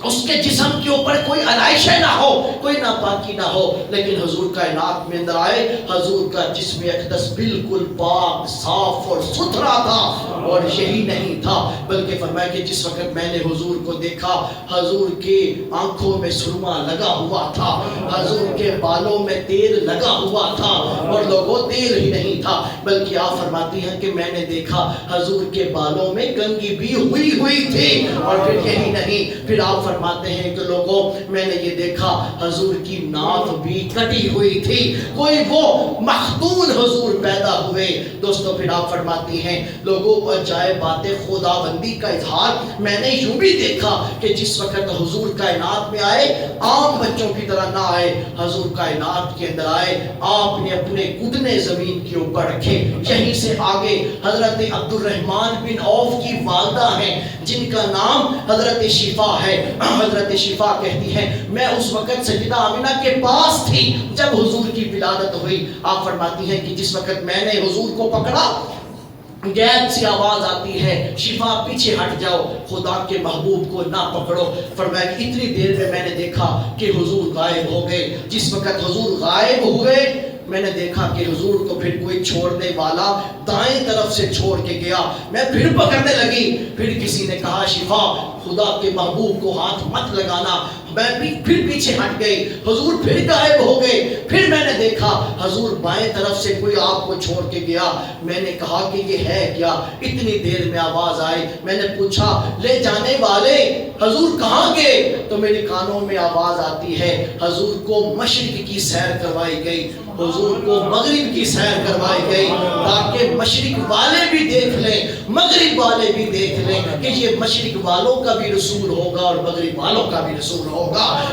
اس کے جسم کے اوپر کوئی علائشیں نہ ہو، کوئی ناپاکی نہ ہو، لیکن حضور کائنات میں اندر آئے، حضور کا جسم اقدس بالکل پاک صاف اور ستھرا تھا۔ اور یہی نہیں تھا بلکہ فرمایا کہ جس وقت میں نے حضور کو دیکھا، حضور کے آنکھوں میں سرما لگا ہوا تھا، حضور کے بالوں میں تیل لگا ہوا تھا، اور لوگوں تیل ہی نہیں تھا بلکہ آپ فرماتی ہیں کہ میں نے دیکھا حضور کے بالوں میں کنگھی بھی ہوئی تھی۔ اور پھر یہی نہیں، پھر آپ فرماتے ہیں کہ لوگوں میں نے یہ دیکھا حضور کی ناف بھی کٹی ہوئی تھی، کوئی وہ مختون حضور پیدا ہوئے۔ دوستو پھر آپ فرماتی ہیں لوگوں عجائب باتیں خداوندی کا اظہار میں نے یوں بھی دیکھا کہ جس وقت حضور کائنات میں آئے، عام بچوں کی طرح نہ آئے، حضور کائنات کے اندر آئے، آپ نے اپنے گھٹنے زمین کے اوپر رکھے۔ یہیں سے آگے حضرت عبد الرحمن بن عوف کی والدہ ہیں جن کا نام حضرت شفا ہے۔ حضرت شفا کہتی ہیں میں اس وقت سیدہ آمنہ کے پاس تھی جب حضور کی ولادت ہوئی۔ آپ فرماتی ہیں کہ جس وقت میں نے حضور کو پکڑا، غیب سے آواز آتی ہے شفا پیچھے ہٹ جاؤ، خدا کے محبوب کو نہ پکڑو۔ فرمایا کہ اتنی دیر میں نے دیکھا کہ حضور غائب ہو گئے۔ جس وقت حضور غائب ہوئے میں نے دیکھا کہ حضور کو پھر کوئی چھوڑنے والا دائیں طرف سے چھوڑ کے گیا، میں پھر پکڑنے لگی، پھر کسی نے کہا شفا خدا کے محبوب کو ہاتھ مت لگانا، میں پھر پیچھے ہٹ گئی، حضور پھر غائب ہو گئے۔ پھر میں نے دیکھا حضور بائیں طرف سے کوئی آپ کو چھوڑ کے گیا، میں نے کہا کہ یہ ہے کیا؟ اتنی دیر میں آواز آئی، میں نے پوچھا لے جانے والے حضور کہاں گئے؟ تو میرے کانوں میں آواز آتی ہے حضور کو مشرق کی سیر کروائی گئی، حضور کو مغرب کی سیر کروائی گئی، تاکہ مشرق والے بھی دیکھ لیں، مغرب والے بھی دیکھ لیں کہ یہ مشرق والوں کا بھی رسول ہوگا اور مغرب والوں کا بھی رسول ہوگا۔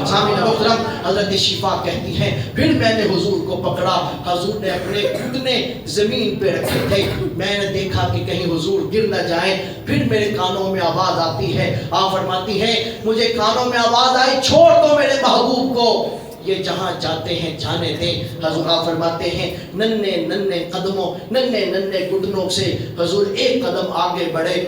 سامعین محترم، حضرت شفا کہتی ہیں پھر میں نے حضور کو پکڑا، حضور نے اپنے گھٹنے زمین پہ رکھے تھے، میں نے دیکھا کہ کہیں حضور گر نہ جائیں۔ پھر میرے کانوں میں آواز آتی ہے، آپ فرماتی ہیں مجھے کانوں میں آواز آئی چھوڑ دو میرے محبوب کو، یہ جہاں جاتے ہیں جانے دیں۔ حضور آپ فرماتے ہیں ننھے ننھے قدموں، ننھے ننھے گھٹنوں سے حضور ایک قدم آگے بڑھے،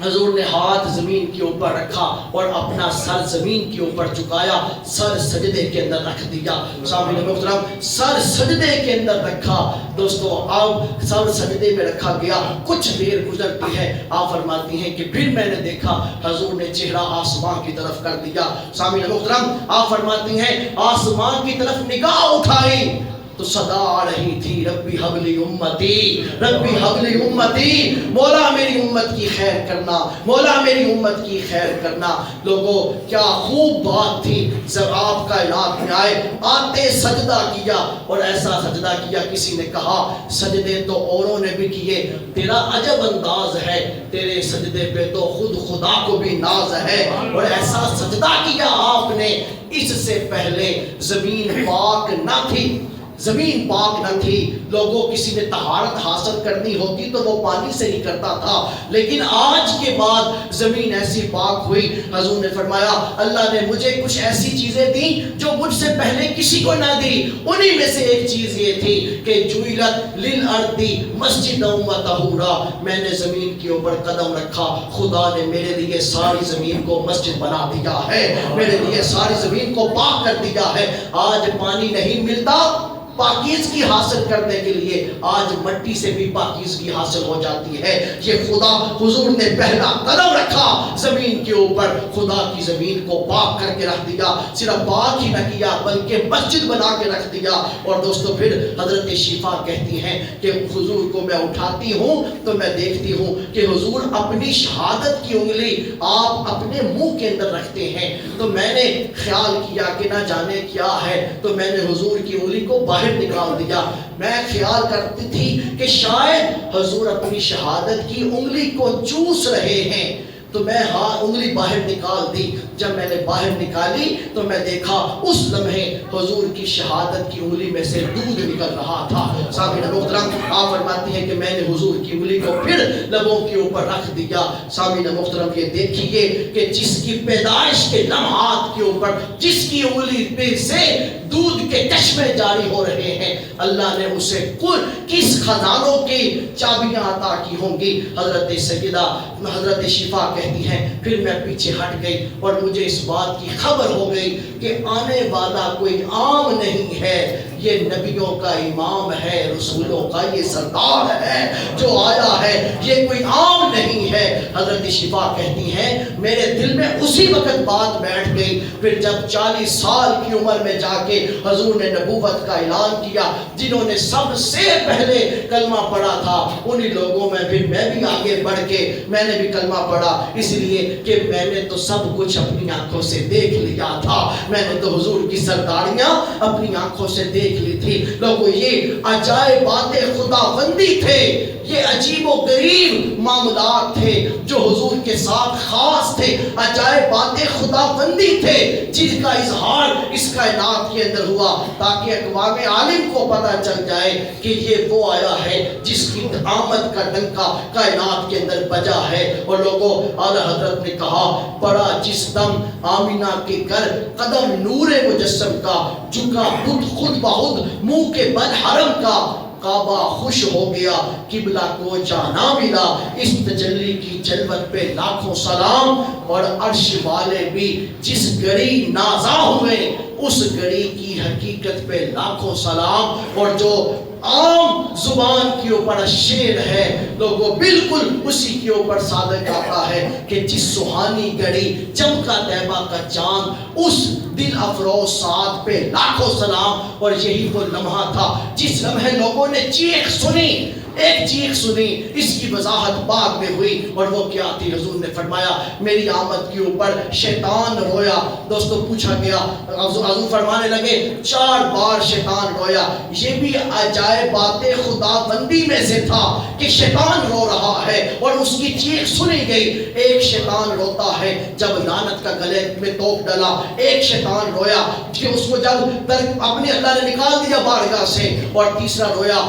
حضور نے ہاتھ زمین کے اوپر رکھا اور اپنا سر زمین کے اوپر جھکایا، سر سجدے کے اندر رکھ دیا۔ سامعین محترم، سر سجدے کے اندر رکھا۔ دوستو اب سر سجدے میں رکھا گیا، کچھ دیر گزرتی ہے، آپ فرماتی ہیں کہ پھر میں نے دیکھا حضور نے چہرہ آسمان کی طرف کر دیا۔ سامعین محترم، آپ فرماتی ہیں آسمان کی طرف نگاہ اٹھائی تو صدا آ رہی تھی ربی حبلی امتی، ربی حبلی امتی، مولا میری امت کی خیر کرنا، مولا میری امت کی خیر کرنا۔ لوگوں کیا خوب بات تھی، جب آپ کائنات میں آئے آتے سجدہ کیا، اور ایسا سجدہ کیا کسی نے کہا سجدے تو اوروں نے بھی کیے، تیرا عجب انداز ہے، تیرے سجدے پہ تو خود خدا کو بھی ناز ہے، اور ایسا سجدہ کیا آپ نے، اس سے پہلے زمین پاک نہ تھی، زمین پاک نہ تھی۔ لوگوں کسی نے طہارت حاصل کرنی ہوتی تو وہ پانی سے ہی کرتا تھا، لیکن آج کے بعد زمین ایسی پاک ہوئی۔ حضور نے فرمایا اللہ نے مجھے کچھ ایسی چیزیں دیں جو مجھ سے پہلے کسی کو نہ دی، انہی میں سے ایک چیز یہ تھی کہ جُعِلَتْ لِلْأَرْضِ مَسْجِدًا وَطَہُورًا، میں نے زمین کے اوپر قدم رکھا، خدا نے میرے لیے ساری زمین کو مسجد بنا دیا ہے، میرے لیے ساری زمین کو پاک کر دیا ہے۔ آج پانی نہیں ملتا پاکیزگی حاصل کرنے کے لیے، آج مٹی سے بھی پاکیزگی حاصل ہو جاتی ہے۔ یہ خدا حضور نے پہلا قدم رکھا زمین کے اوپر، خدا کی زمین کو پاک کر کے رکھ دیا، صرف پاک ہی نہ کیا بلکہ مسجد بنا کے رکھ دیا۔ اور دوستو پھر حضرت شفا کہتی ہیں کہ حضور کو میں اٹھاتی ہوں تو میں دیکھتی ہوں کہ حضور اپنی شہادت کی انگلی آپ اپنے منہ کے اندر رکھتے ہیں، تو میں نے خیال کیا کہ نہ جانے کیا ہے، تو میں نے حضور کی انگلی کو باہر نکال دیا۔ میں خیال کرتی تھی کہ شاید حضور اپنی شہادت کی انگلی کو چوس رہے ہیں، تو میں انگلی باہر نکال دی۔ جب میں نے باہر نکالی تو میں دیکھا اس لمحے حضور کی شہادت کی انگلی میں سے دودھ نکل رہا تھا۔ سامعین محترم، آپ فرماتی ہیں کہ میں نے حضور کی انگلی کو پھر لبوں کے اوپر رکھ دیا۔ سامعین محترم، یہ دیکھیے کہ جس کی پیدائش کے لمحات کے اوپر جس کی انگلی پہ سے دودھ کے چشمے جاری ہو رہے ہیں، اللہ نے اسے کس خزانوں کی چابیاں عطا کی ہوں گی؟ حضرت سیدہ حضرت شفا کہتی ہیں پھر میں پیچھے ہٹ گئی اور مجھے اس بات کی خبر ہو گئی کہ آنے والا کوئی عام نہیں ہے، یہ نبیوں کا امام ہے، رسولوں کا یہ سردار ہے جو آیا ہے، یہ کوئی عام نہیں ہے۔ حضرت شفا کہتی ہیں میرے دل میں اسی وقت بات بیٹھ گئی، پھر جب 40 سال کی عمر میں جا کے حضور نے نبوت کا اعلان کیا، جنہوں نے سب سے پہلے کلمہ پڑھا تھا انہی لوگوں میں پھر میں بھی آگے بڑھ کے میں نے بھی کلمہ پڑھا، اس لیے کہ میں نے تو سب کچھ اپنی آنکھوں سے دیکھ لیا تھا، میں نے تو حضور کی سرداریاں اپنی آنکھوں سے دیکھ لی تھی۔ لوگوں یہ عجائب باتیں خداوندی تھے، یہ عجیب و غریب معاملات تھے جو حضور کے ساتھ خاص تھے، عجائب باتیں خداوندی تھے جن کا اظہار اس کائنات کے اندر ہوا تاکہ اقوام عالم کو پتہ چل جائے کہ یہ وہ آیا ہے جس کی آمد کا ڈنکا کائنات کے اندر بجا ہے۔ اور لوگوں اعلیٰ حضرت نے کہا پڑا جس دم آمینہ کے گھر قدم نور مجسم کا، جھکا بت خود بخود منہ کے بل حرم کا، کعبہ خوش ہو گیا قبلہ کو جانا ملا، اس تجلی کی جلوت پہ لاکھوں سلام، اور عرش والے بھی جس گھڑی نازا ہوئے اس گھڑی کی حقیقت پہ لاکھوں سلام۔ اور جو عام زبان کے اوپر شعر ہے لوگوں بالکل اسی کے اوپر صادق آتا ہے کہ جس سہانی گھڑی چمکا طیبہ کا چاند، اس دل افروز ساتھ پہ لاکھوں سلام۔ اور یہی وہ لمحہ تھا جس لمحے لوگوں نے چیخ سنی، ایک چیخ سنی، اس کی وضاحت بعد میں ہوئی، اور وہ کیا تھی؟ حضور نے فرمایا میری آمد کے اوپر شیطان رویا۔ دوستو پوچھا گیا، حضور فرمانے لگے 4 بار شیطان رویا۔ یہ بھی عجائب باتیں خداوندی میں سے تھا کہ شیطان رو رہا ہے اور اس کی چیخ سنی گئی۔ ایک شیطان روتا ہے جب لعنت کا گلے میں توپ ڈلا، ایک شیطان رویا کہ اس کو جب اپنے اللہ نے نکال دیا بارگاہ سے، اور تیسرا رویا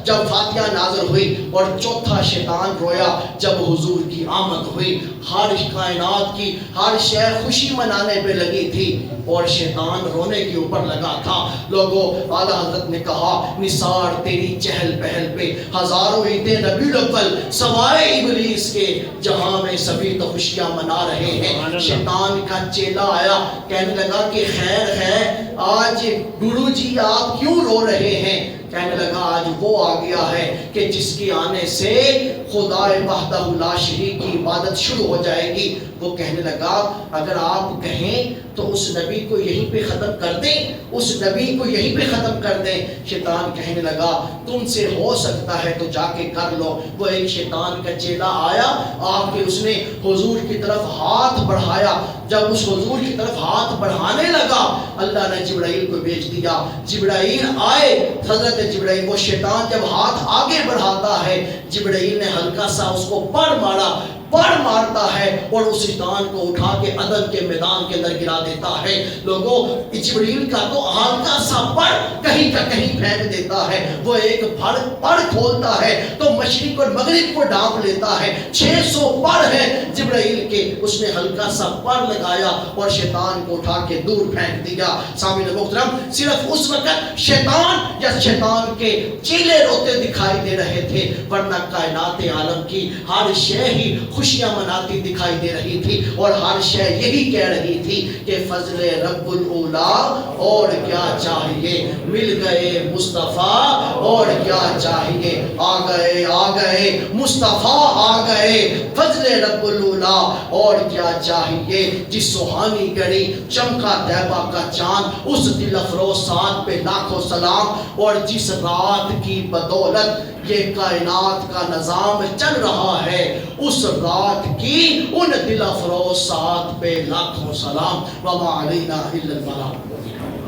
جب فاتحہ نازل ہوئی، اور چوتھا شیطان رویا جب حضور کی آمد ہوئی۔ ہر کائنات کی ہر شے خوشی منانے پہ لگی تھی اور شیطان رونے کے اوپر لگا تھا۔ لوگوں اعلیٰ حضرت نے کہا نثار تیری چہل پہل پہ ہزاروں عیدیں ربیع الاول سوائے ابلیس کے، جہاں میں سبھی تو خوشیاں منا رہے ہیں۔ شیطان کا چیلا آیا، کہنے لگا کہ خیر ہے آج گرو جی آپ کیوں رو رہے ہیں؟ کہنے لگا آج وہ آ گیا ہے کہ جس کے آنے سے خدا وحدہ لا شریک کی عبادت شروع ہو جائے گی۔ وہ کہنے لگا اگر آپ کہیں تو اس نبی کو یہیں پہ ختم کر دیں، اس نبی کو یہیں پہ ختم کر دیں۔ شیطان کہنے لگا تم سے ہو سکتا ہے تو جا کے کر لو۔ وہ ایک شیطان کا چیلا آیا، آ کے اس نے حضور کی طرف ہاتھ بڑھایا۔ جب اس حضور کی طرف ہاتھ بڑھانے لگا اللہ نے جبرائیل کو بھیج دیا۔ جبرائیل آئے، حضرت جبرائیل، وہ شیطان جب ہاتھ آگے بڑھاتا ہے جبرائیل نے ہلکا سا اس کو پڑ مارتا ہے اور اس شیطان کو اٹھا کے عدن کے میدان کے اندر گرا دیتا ہے۔ لوگوں جبرائیل کا تو ہلکا سا پڑ کہیں کا کہیں پھینک دیتا ہے، وہ ایک پڑ کھولتا ہے تو مشرق اور مغرب کو ڈھانپ لیتا ہے۔ 600 پڑ ہے جبرائیل کے، اس نے ہلکا سا پڑ لگایا اور شیطان کو اٹھا کے دور پھینک دیا۔ سامعین محترم صرف اس وقت شیطان یا شیطان کے چیلے روتے دکھائی دے رہے تھے، ورنہ کائنات عالم کی ہر شے ہی خوشیاں مناتی دکھائی دے رہی تھی، اور ہر شے یہی کہہ رہی تھی کہ فضل رب الاولا اور کیا چاہیے، مل گئے مصطفیٰ اور کیا چاہیے، آ گئے مصطفیٰ آ گئے، فضل رب الاولا اور کیا چاہیے۔ جس سہانی گھڑی چمکا طیبہ کا چاند، اس دل افروز ساتھ پہ لاکھوں سلام، اور جس رات کی بدولت یہ کائنات کا نظام چل رہا ہے، اس رات کی ان دل افروز ساتھ پہ لاکھوں سلام۔ وما علینا الا البلاغ۔